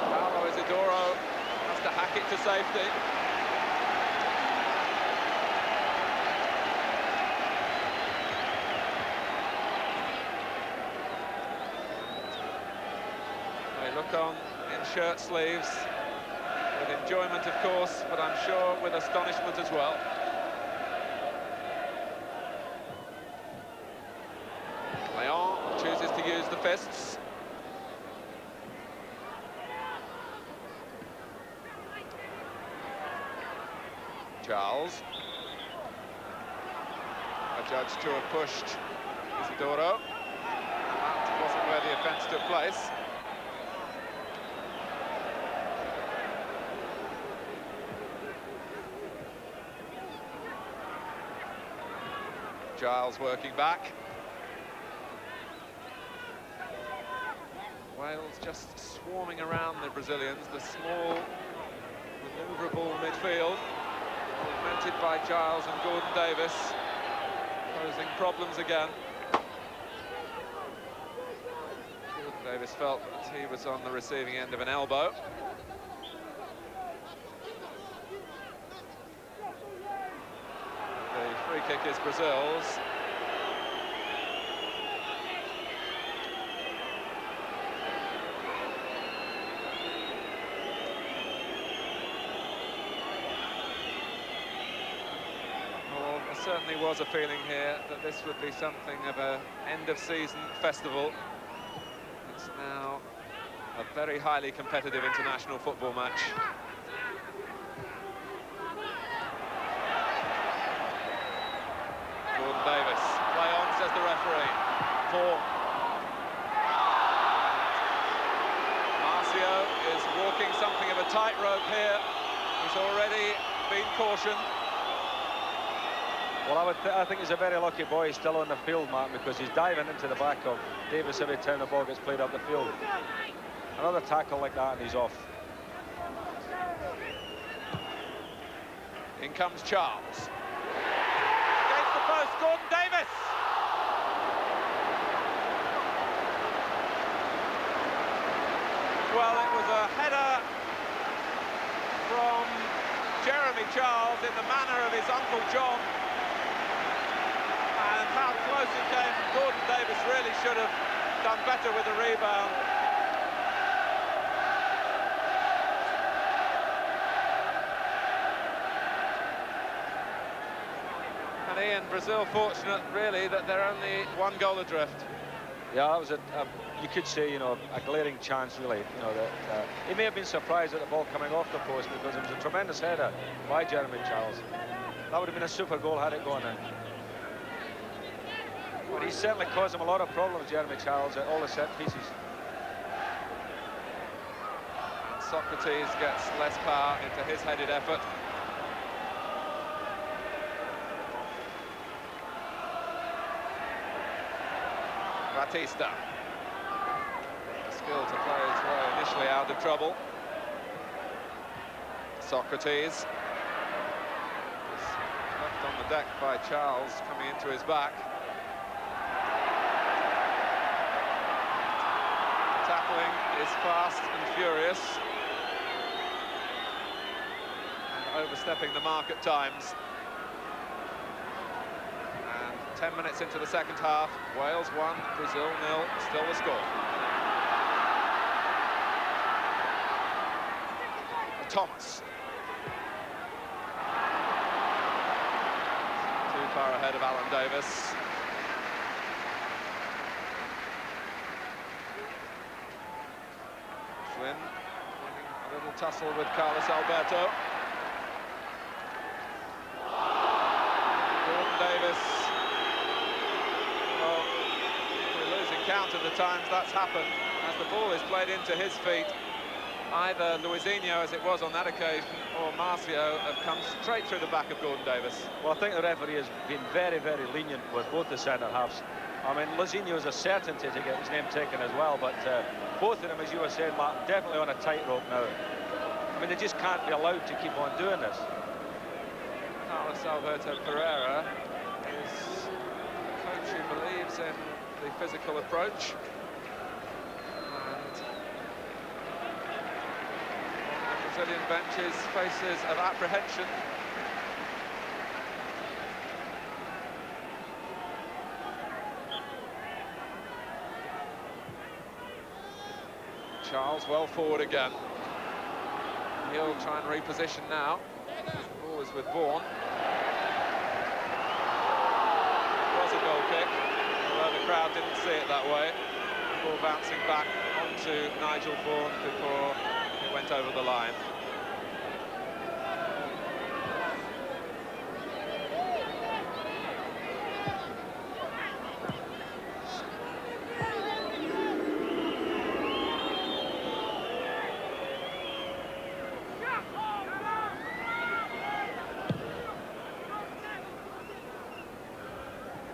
Paulo Isidoro has to hack it to safety. They look on in shirt sleeves, with enjoyment of course, but I'm sure with astonishment as well. Leon chooses to use the fists. Charles. Adjudged to have pushed Isidoro. That wasn't where the offence took place. Giles working back. Wales just swarming around the Brazilians, the small, manoeuvrable midfield, augmented by Giles and Gordon Davis, posing problems again. Gordon Davis felt that he was on the receiving end of an elbow. The free kick is Brazil's. Certainly was a feeling here that this would be something of an end-of-season festival. It's now a very highly competitive international football match. Gordon Davis, play on, says the referee. 4. Marcio is walking something of a tightrope here. He's already been cautioned. Well, I think he's a very lucky boy still on the field, Matt, because he's diving into the back of Davis every time the ball gets played up the field. Another tackle like that and he's off. In comes Charles. Against the post, Gordon Davis! Well, it was a header from Jeremy Charles in the manner of his Uncle John. And how close it came, Gordon Davis really should have done better with the rebound. And Ian, Brazil fortunate really that they're only 1 goal adrift. Yeah, that was you could say, you know, a glaring chance, really. You know, that he may have been surprised at the ball coming off the post because it was a tremendous header by Jeremy Charles. That would have been a super goal had it gone in. But he certainly caused him a lot of problems, Jeremy Charles, at all the set pieces. And Socrates gets less power into his headed effort. Batista. The skill to play his way initially out of trouble. Socrates. Left on the deck by Charles, coming into his back. The tackling is fast and furious. And overstepping the mark at times. 10 minutes into the second half, Wales 1, Brazil 0, still the score. Thomas. Too far ahead of Alan Davis. Flynn winning a little tussle with Carlos Alberto. Gordon Davis. Well, we're losing count of the times that's happened as the ball is played into his feet. Either Luizinho, as it was on that occasion, or Marcio have come straight through the back of Gordon Davis. Well, I think the referee has been very, very lenient with both the centre-halves. I mean, Luizinho is a certainty to get his name taken as well, but both of them, as you were saying, Martin, definitely on a tightrope now. I mean, they just can't be allowed to keep on doing this. Carlos Alberto Pereira is a coach who believes in the physical approach. And the Brazilian bench's faces of apprehension. Charles well forward again. He'll try and reposition now. The ball is with Vaughan. It was a goal kick, although the crowd didn't see it that way. The ball bouncing back onto Nigel Vaughan before it went over the line.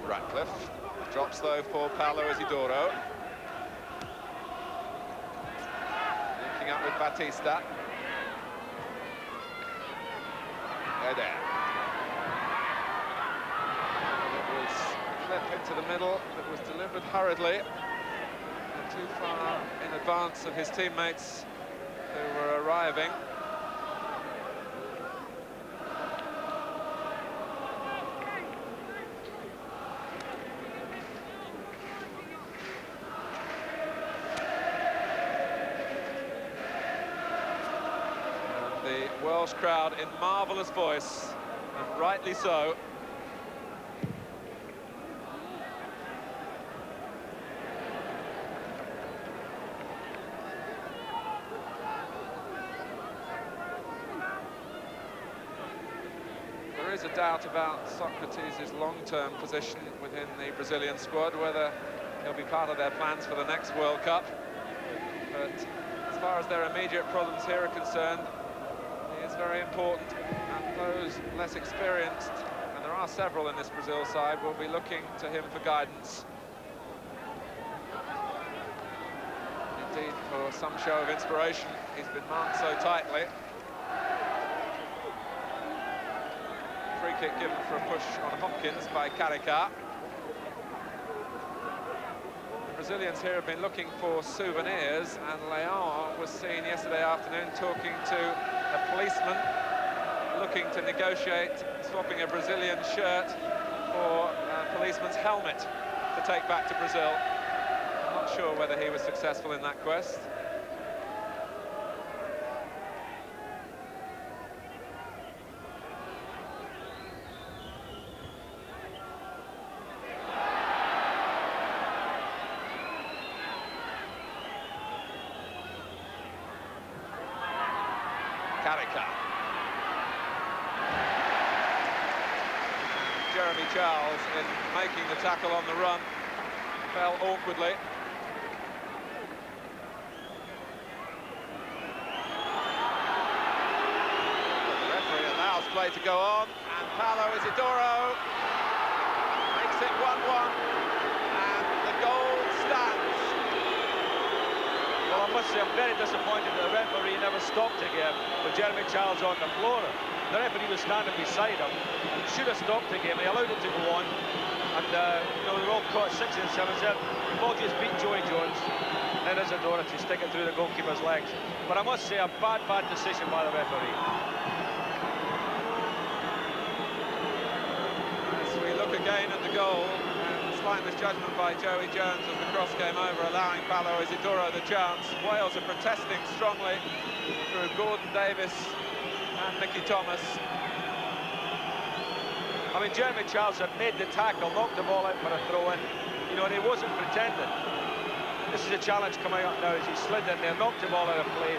Ratcliffe drops though for Paulo Isidoro. Linking up with Batista. There. It was a clip into the middle that was delivered hurriedly and too far in advance of his teammates who were arriving. Welsh crowd in marvellous voice, and rightly so. There is a doubt about Socrates' long-term position within the Brazilian squad, whether he'll be part of their plans for the next World Cup. But as far as their immediate problems here are concerned, is very important, and those less experienced, and there are several in this Brazil side, will be looking to him for guidance. Indeed, for some show of inspiration, he's been marked so tightly. Free kick given for a push on Hopkins by Kaká. The Brazilians here have been looking for souvenirs, and Leão was seen yesterday afternoon talking to a policeman looking to negotiate swapping a Brazilian shirt for a policeman's helmet to take back to Brazil. I'm not sure whether he was successful in that quest. Karika. Jeremy Charles, in making the tackle on the run, fell awkwardly. The referee allows play to go on, and Paolo Isidoro makes it 1-1, and the goal stands. Well, I must say I'm very disappointed that the referee never stopped the game with Jeremy Charles on the floor. The referee was standing beside him and should have stopped the game. He allowed it to go on, and you know, they were all caught 6 and 7. The ball just beat Joey Jones, and Isidoro to stick it through the goalkeeper's legs. But I must say a bad decision by the referee. As we look again at the goal, and slight misjudgment by Joey Jones as the cross came over, allowing Paolo Isidoro the chance. Wales are protesting strongly through Gordon Davis and Mickey Thomas. I mean, Jeremy Charles had made the tackle, knocked the ball out for a throw-in, you know, and he wasn't pretending. This is a challenge coming up now as he slid in there, knocked the ball out of play,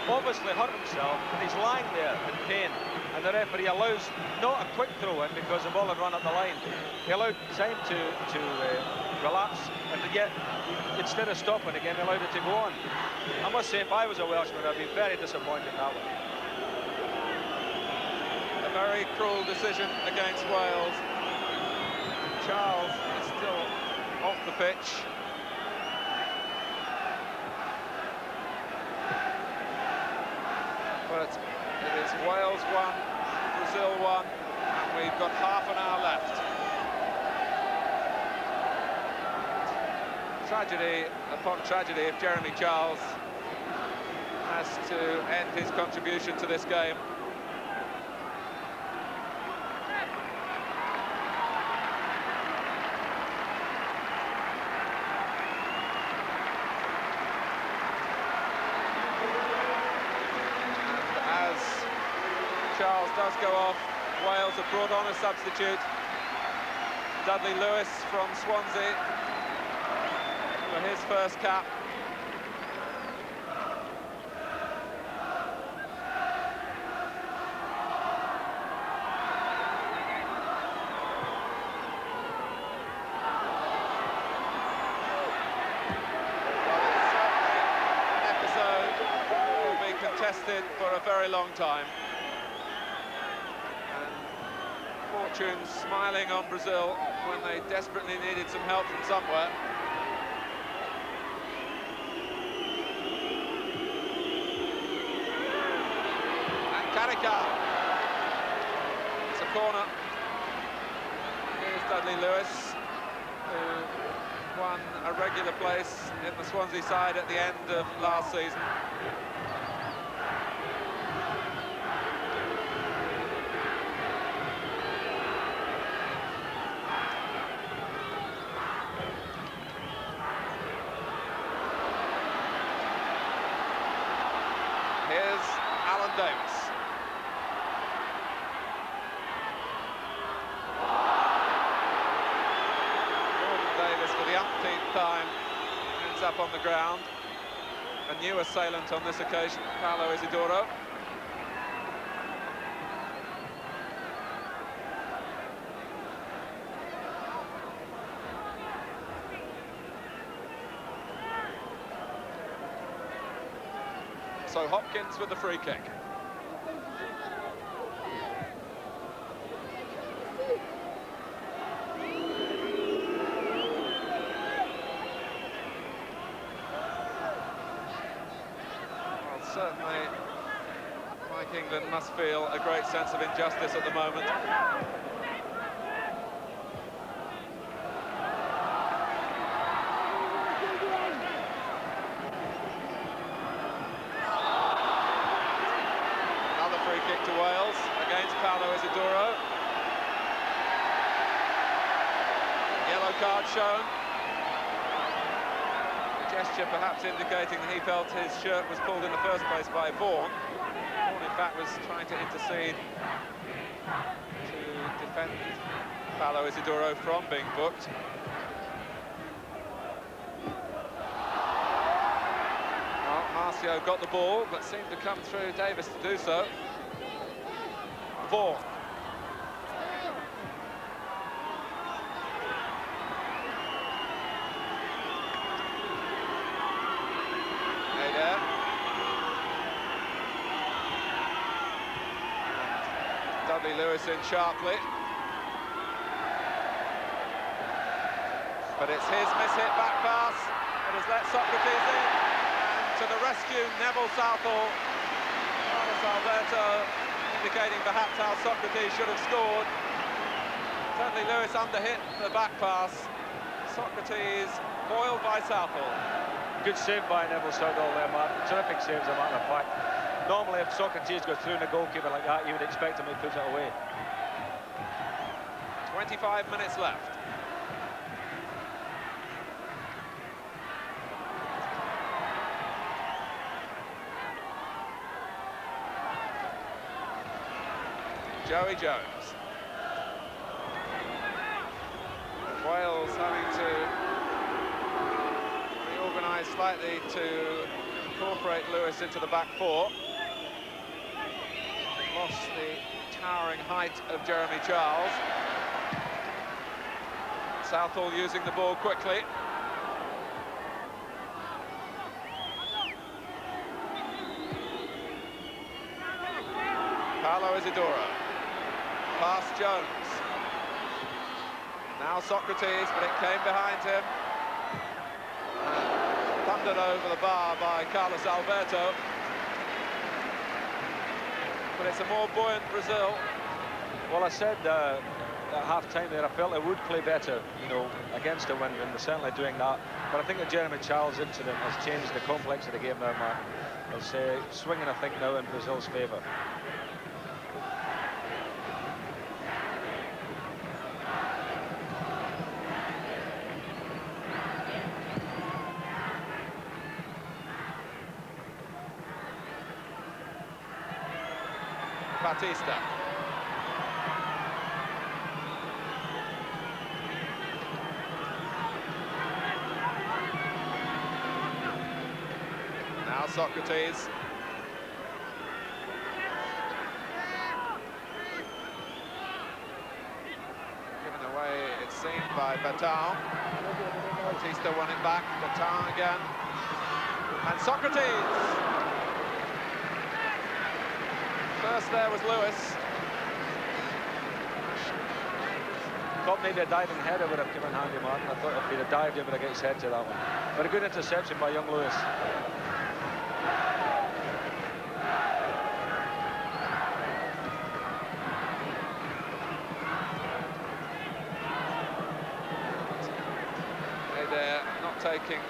obviously hurt himself, and he's lying there in pain. And the referee allows not a quick throw-in because the ball had run up the line. He allowed time to relapse, and yet, instead of stopping again, he allowed it to go on. I must say, if I was a Welshman, I'd be very disappointed in that one. A very cruel decision against Wales. Charles is still off the pitch. But it is Wales 1, Brazil 1, and we've got half an hour left. Tragedy upon tragedy if Jeremy Charles has to end his contribution to this game. Charles does go off. Wales have brought on a substitute. Dudley Lewis from Swansea for his first cap. Well, it's certainly an episode that will be contested for a very long time. Fortune smiling on Brazil when they desperately needed some help from somewhere. And Karika. It's a corner. Here's Dudley Lewis, who won a regular place in the Swansea side at the end of last season. Here's Alan Davis. Gordon Davis, for the umpteenth time, ends up on the ground. A new assailant on this occasion, Paolo Isidoro. So Hopkins with the free kick. Well, certainly, Mike England must feel a great sense of injustice at the moment. To Wales against Paolo Isidoro. Yellow card shown. A gesture perhaps indicating that he felt his shirt was pulled in the first place by Vaughan. Vaughan, in fact, was trying to intercede to defend Paolo Isidoro from being booked. Well, Marcio got the ball, but seemed to come through Davis to do so. Vaughan. Adair. Dudley Lewis in sharply. But it's his miss-hit back pass. It has let Socrates in. And to the rescue, Neville Southall. Carlos Alberto indicating perhaps how Socrates should have scored. Certainly Lewis underhit the back pass. Socrates foiled by Southall. Good save by Neville Southall there, Mark. Terrific save, as a matter of fact. Normally, if Socrates goes through in a goalkeeper like that, you would expect him to put it away. 25 minutes left. Joey Jones. Wales having to reorganise slightly to incorporate Lewis into the back four. Lost the towering height of Jeremy Charles. Southall using the ball quickly. Paolo Isidoro. Past Jones. Now Socrates, but it came behind him. And thundered over the bar by Carlos Alberto. But it's a more buoyant Brazil. Well, I said at half-time there, I felt they would play better, you know, against the wind, and they're certainly doing that. But I think the Jeremy Charles incident has changed the complex of the game now, Mark. It's swinging, I think, now in Brazil's favour. Batista. Now Socrates. Given away, it seemed, by Batão. Batista won it back. Batão again. And Socrates. First there was Lewis. Thought maybe a diving header would have come in handy, Martin. I thought if he'd have dived, he would have got his head to that one. But a good interception by young Lewis. They're not taking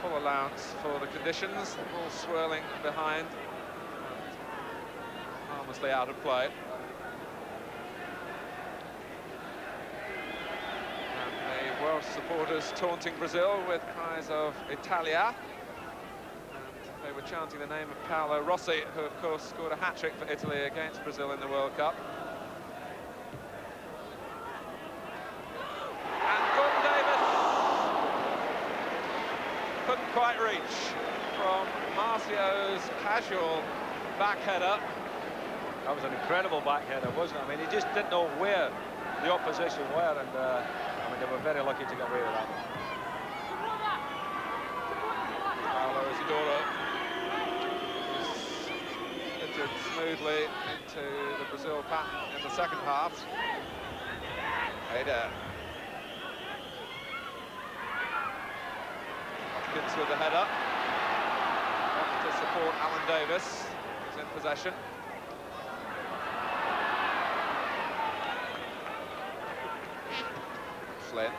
full allowance for the conditions. The ball swirling behind. Harmlessly out of play. And the Welsh supporters taunting Brazil with cries of Italia. And they were chanting the name of Paolo Rossi, who of course scored a hat-trick for Italy against Brazil in the World Cup. And Gordon Davis couldn't quite reach from Marcio's casual back header. That was an incredible back header, wasn't it? I mean, he just didn't know where the opposition were, and I mean, they were very lucky to get away with that. Paolo Isidoro fitted smoothly into the Brazil pattern in the second half. Adair. Hopkins with the header. Off to support Alan Davis, who's in possession. Flynn.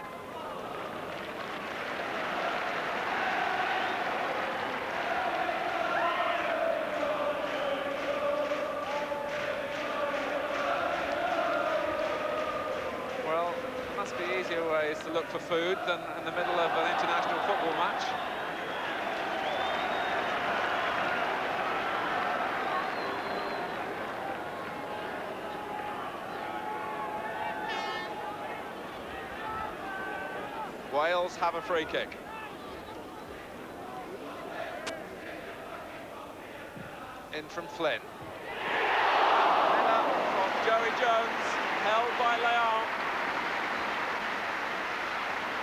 Well, there must be easier ways to look for food than in the middle of an international football match. Wales have a free kick. In from Flynn. Header from Joey Jones, held by Leão.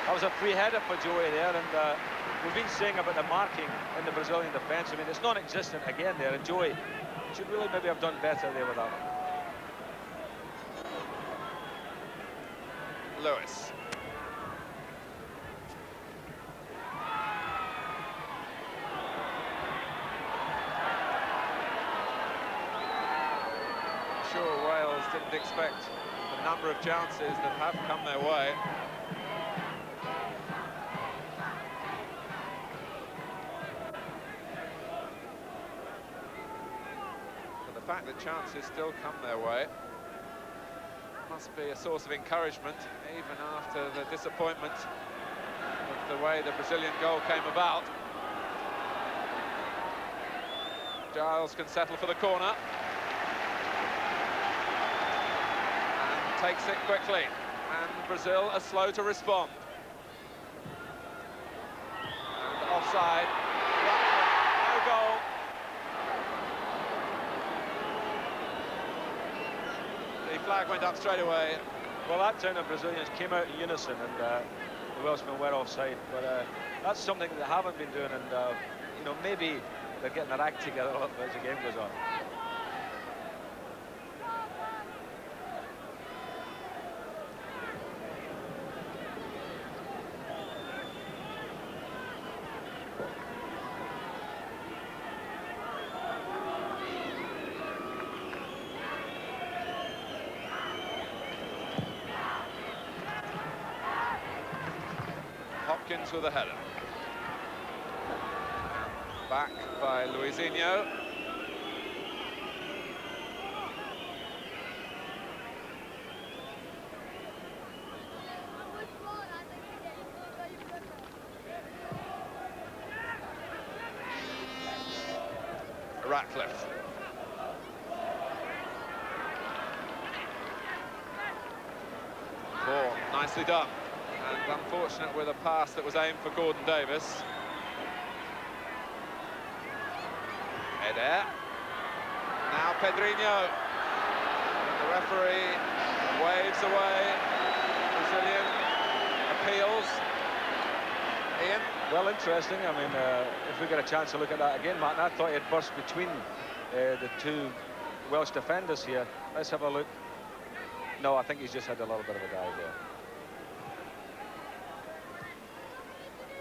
That was a free header for Joey there, and we've been saying about the marking in the Brazilian defence. I mean, it's non-existent again there, and Joey should really maybe have done better there with that one. Lewis. I'm sure Wales didn't expect the number of chances that have come their way. But the fact that chances still come their way must be a source of encouragement, even after the disappointment of the way the Brazilian goal came about. Giles can settle for the corner. And takes it quickly. And Brazil are slow to respond. And offside. No goal. The flag went up straight away. Well, that time the Brazilians came out in unison, and the Welshmen were offside. But that's something they haven't been doing, and you know, maybe they're getting their act together a little bit as the game goes on. Hopkins with a header. Back by Luizinho. Ratcliffe. Vaughan, nicely done. And unfortunate with a pass that was aimed for Gordon Davis. Eder. Now Pedrinho. The referee waves away. Brazilian appeals. Ian? Well, interesting. I mean, if we get a chance to look at that again, Martin, I thought he had burst between the two Welsh defenders here. Let's have a look. No, I think he's just had a little bit of a dive there.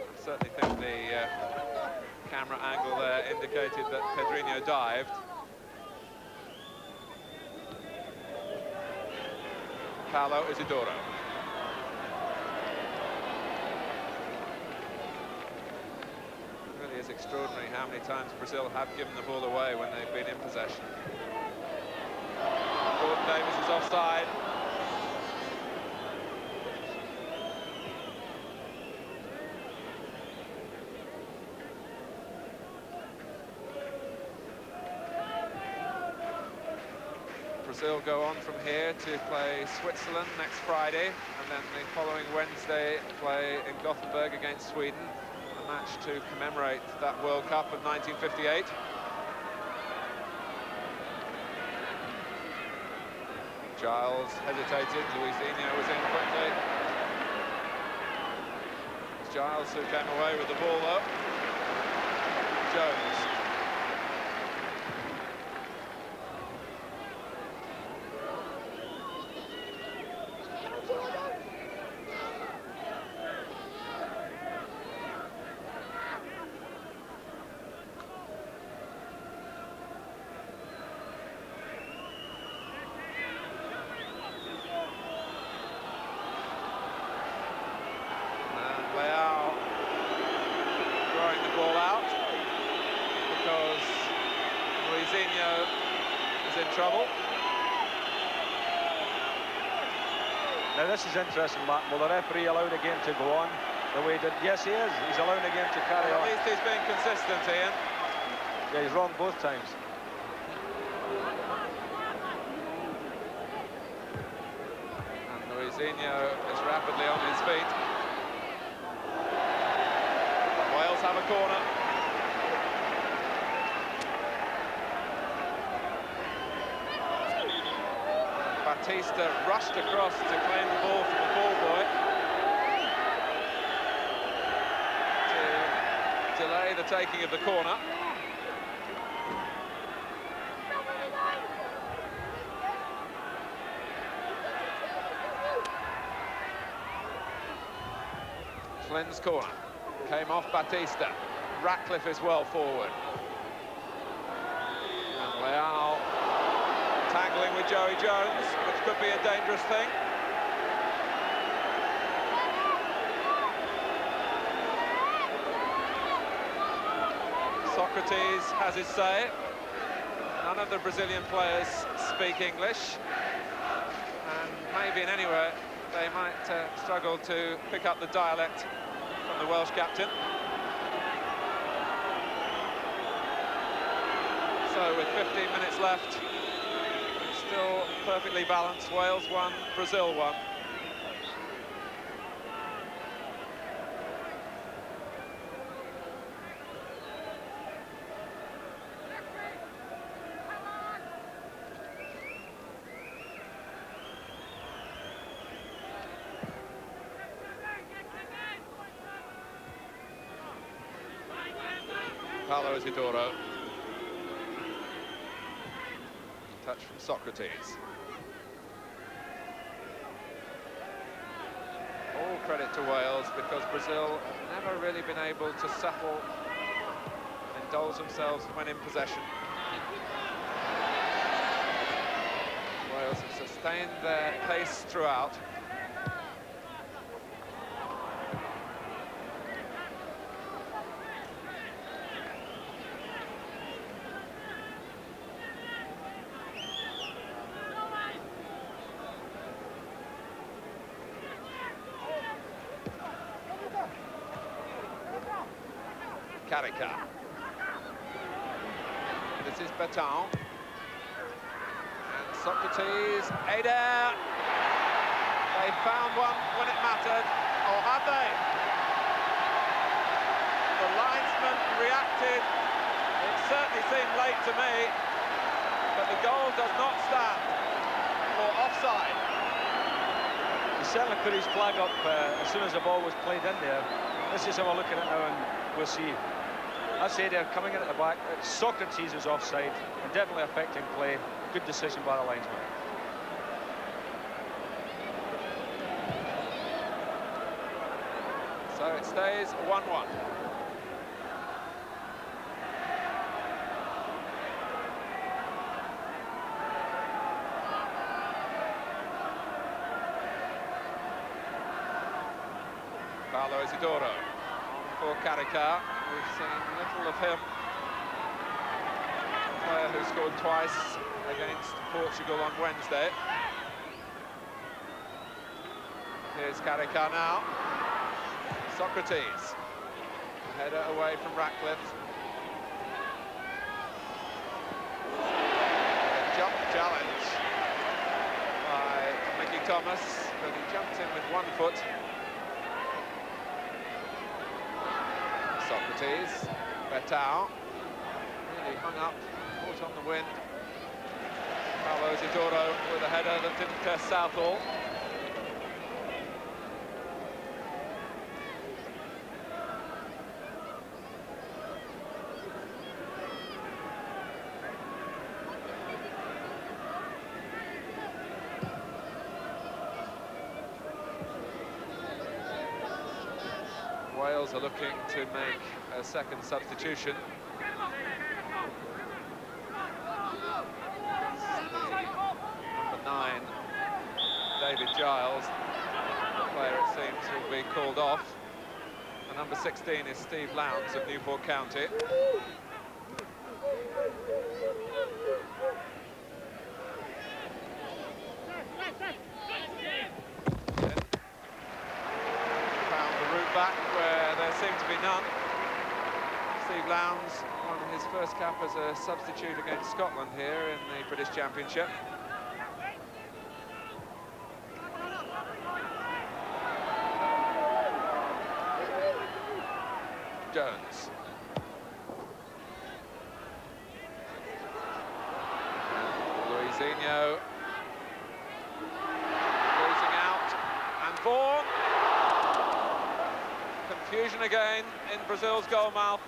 I certainly think the camera angle there indicated that Pedrinho dived. Paulo Isidoro. It really is extraordinary how many times Brazil have given the ball away when they've been in possession. Gordon Davis is offside. Brazil go on from here to play Switzerland next Friday, and then the following Wednesday play in Gothenburg against Sweden, a match to commemorate that World Cup of 1958. Giles hesitated, Luizinho was in quickly. It's Giles who came away with the ball though. Jones. Trouble. Now this is interesting, Martin. Will the referee allow the game to go on the way he did? Yes, he is. He's allowing the game to carry on. At least he's being consistent, Ian. Yeah, he's wrong both times. And Luizinho is rapidly on his feet. Wales have a corner. Batista rushed across to claim the ball from the ball boy to delay the taking of the corner. Flynn's corner came off Batista. Ratcliffe is well forward. And Leal tangling with Joey Jones, which could be a dangerous thing. Socrates has his say. None of the Brazilian players speak English. And maybe in any way they might struggle to pick up the dialect from the Welsh captain. So with 15 minutes left, still perfectly balanced. Wales 1, Brazil 1. Paulo Isidoro. Touch from Socrates. All credit to Wales, because Brazil have never really been able to settle and indulge themselves when in possession. Wales have sustained their pace throughout. Carica. This is Bertin. And Socrates, Eder. They found one when it mattered, or have they? The linesman reacted. It certainly seemed late to me, but the goal does not stand for offside. He certainly put his flag up as soon as the ball was played in there. Let's just have a look at it now and we'll see. That's Eder coming in at the back. Socrates is offside and definitely affecting play. Good decision by the linesman. So it stays 1-1. Paulo Isidoro for Carica. We've seen little of him. A player who scored twice against Portugal on Wednesday. Here's Carica now. Socrates. Header away from Ratcliffe. A jump challenge by Mickey Thomas, but he jumped in with 1 foot. Socrates, Bertin, really hung up, caught on the wind. Paulo Isidoro with a header that didn't test Southall. Wales are looking to make a second substitution. Number 9, David Giles, the player it seems will be called off. And number 16 is Steve Lowndes of Newport County. Back where there seemed to be none. Steve Lowndes won his first cap as a substitute against Scotland here in the British Championship. Jones. Luizinho. confusion again in Brazil's goal mouth.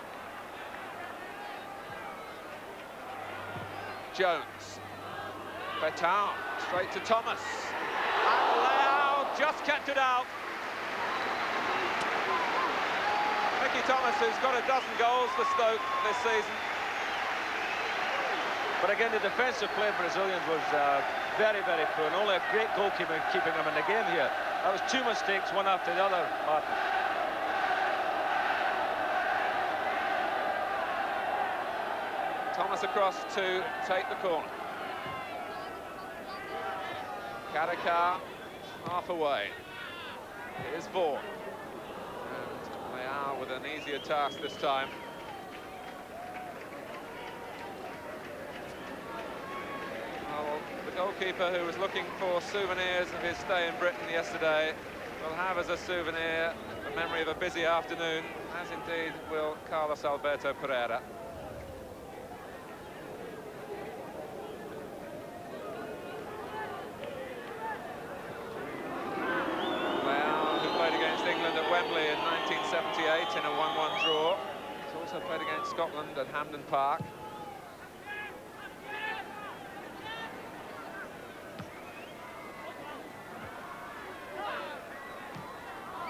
Jones. Betão, straight to Thomas. And Leao just kept it out. Mickey Thomas, who's got a dozen goals for Stoke this season. But again, the defensive play of Brazilians was very, very poor, and only a great goalkeeper keeping them in the game here. That was two mistakes, one after the other, Martin. Thomas across to take the corner. Kaká half away. Here's Vaughan. And Leao with an easier task this time. Well, the goalkeeper who was looking for souvenirs of his stay in Britain yesterday will have as a souvenir the memory of a busy afternoon, as indeed will Carlos Alberto Pereira. Wembley in 1978 in a 1-1 draw. He's also played against Scotland at Hampden Park.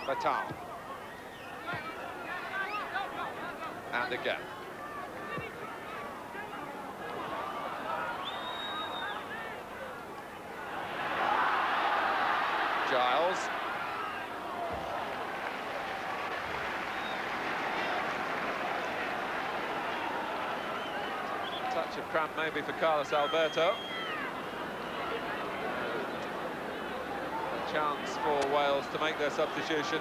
Betão. And again. Giles. Touch of cramp maybe for Carlos Alberto. A chance for Wales to make their substitution.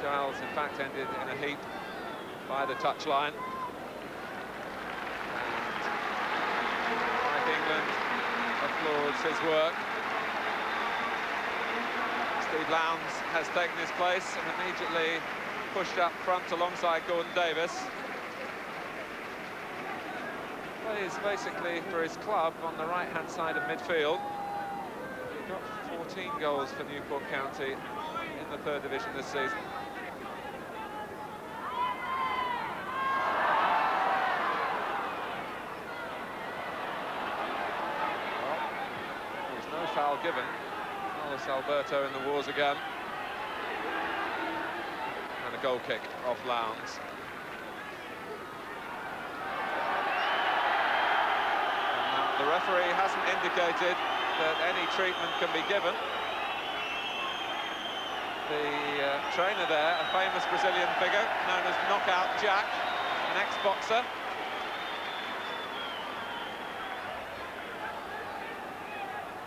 Giles, in fact, ended in a heap by the touchline. And Mike England applauds his work. Steve Lowndes has taken his place and immediately pushed up front alongside Gordon Davis. Plays basically for his club on the right-hand side of midfield. He got 14 goals for Newport County in the 3rd division this season. Well, there was no foul given. Carlos Alberto in the wars again. And a goal kick off Lowndes. The referee hasn't indicated that any treatment can be given. The trainer there, a famous Brazilian figure known as Knockout Jack, an ex-boxer.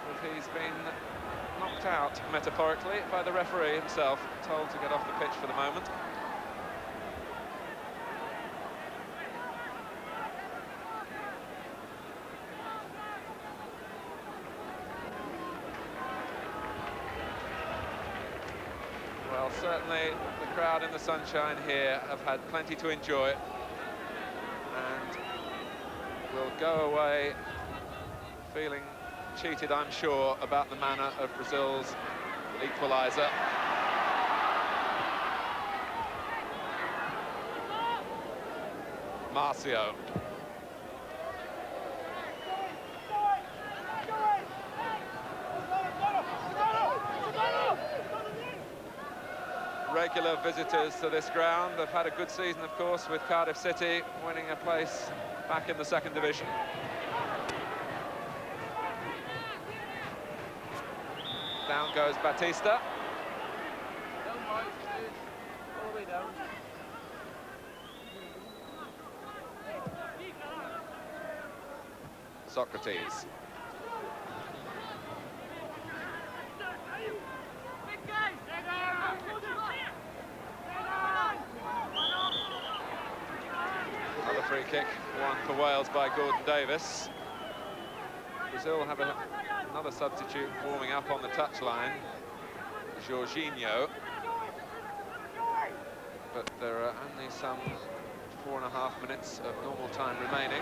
But he's been knocked out, metaphorically, by the referee himself, told to get off the pitch for the moment. Well, certainly the crowd in the sunshine here have had plenty to enjoy and will go away feeling cheated, I'm sure, about the manner of Brazil's equaliser. Marcio. Regular visitors to this ground. They've had a good season, of course, with Cardiff City winning a place back in the 2nd division. Down goes Batista. Socrates. Another free kick, won for Wales by Gordon Davis. Brazil have another substitute warming up on the touchline, Jorginho. But there are only some 4.5 minutes of normal time remaining.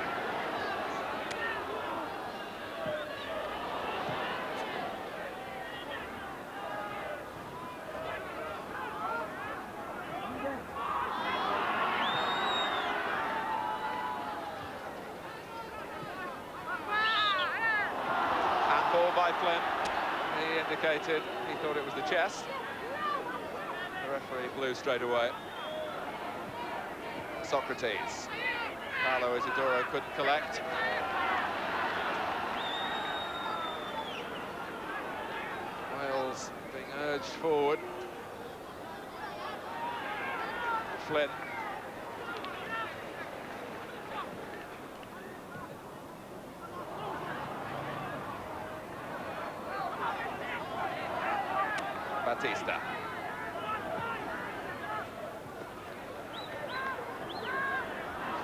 indicated he thought it was the chest. The referee blew straight away. Socrates. Paolo Isidoro couldn't collect. Wales being urged forward. Flynn. Batista.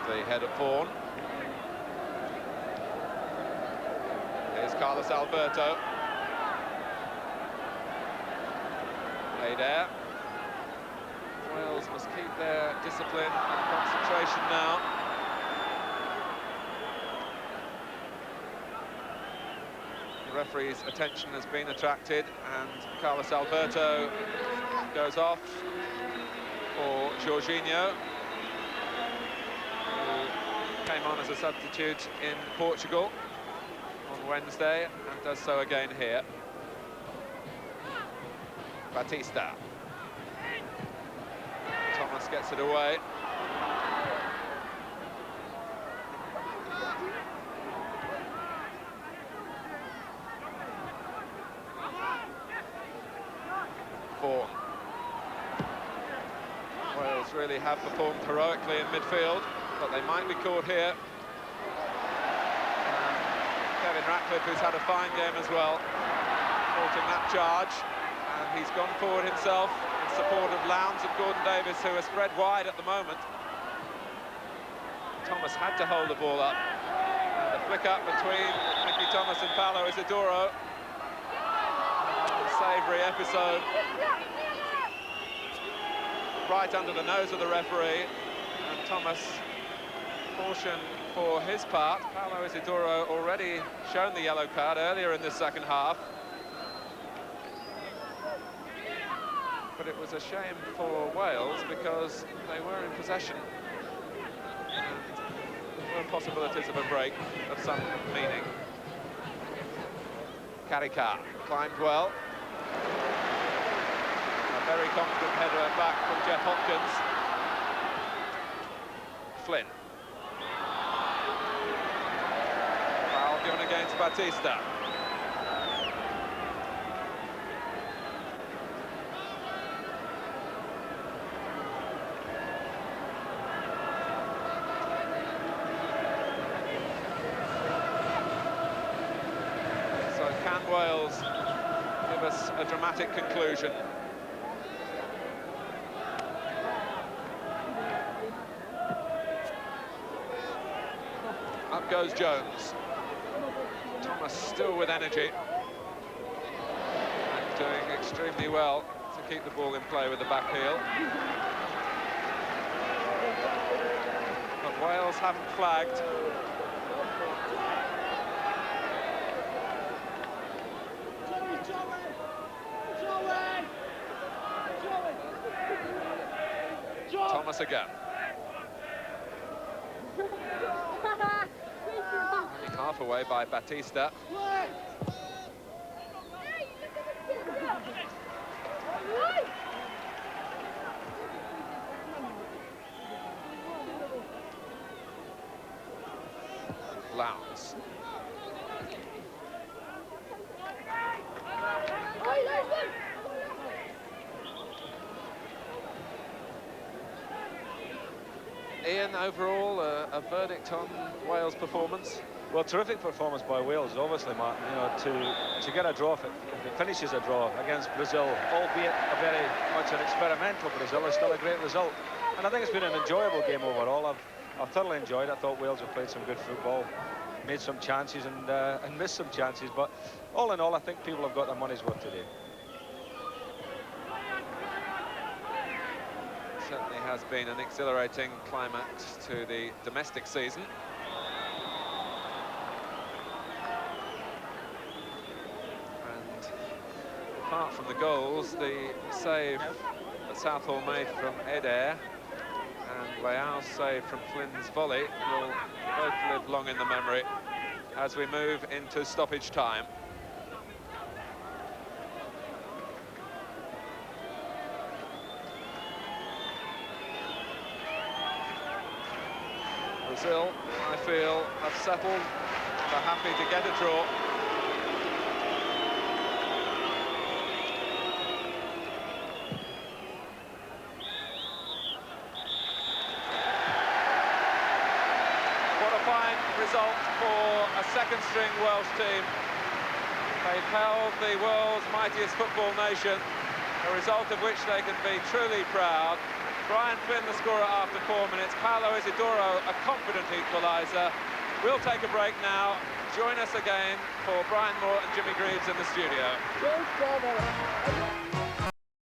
The head of Vaughan. Here's Carlos Alberto. Adair. Wales must keep their discipline and concentration now. The referee's attention has been attracted, and Carlos Alberto goes off for Jorginho, who came on as a substitute in Portugal on Wednesday and does so again here. Batista. Thomas gets it away. Vaughan. Wales really have performed heroically in midfield, but they might be caught here. Kevin Ratcliffe, who's had a fine game as well, halting that charge, and he's gone forward himself in support of Lowndes and Gordon Davis, who are spread wide at the moment. Thomas had to hold the ball up. And the flick up between Mickey Thomas and Paolo Isidoro. Savoury episode. Right under the nose of the referee, and Thomas caution for his part. Paolo Isidoro already shown the yellow card earlier in the second half. But it was a shame for Wales because they were in possession. And there were possibilities of a break of some meaning. Karikar climbed well. A very confident header back from Jeff Hopkins. Flynn. Foul given against Batista. So can Wales give us a dramatic conclusion? Up goes Jones. Thomas still with energy and doing extremely well to keep the ball in play with the back heel. But Wales haven't flagged. Thomas again. Only half away by Batista. Lowndes. Ian, overall, a verdict on Wales' performance? Well, terrific performance by Wales, obviously, Martin. You know, to get a draw, if it finishes a draw against Brazil, albeit a very much an experimental Brazil, is still a great result. And I think it's been an enjoyable game overall. I've thoroughly enjoyed it. I thought Wales have played some good football, made some chances and missed some chances. But all in all, I think people have got their money's worth today. Certainly has been an exhilarating climax to the domestic season. And apart from the goals, the save that Southall made from Adair and Leal's save from Flynn's volley will both live long in the memory as we move into stoppage time. Brazil, I feel, have settled. They're happy to get a draw. What a fine result for a second-string Welsh team. They've held the world's mightiest football nation, a result of which they can be truly proud. Brian Flynn, the scorer after 4 minutes. Paolo Isidoro, a confident equaliser. We'll take a break now. Join us again for Brian Moore and Jimmy Greaves in the studio.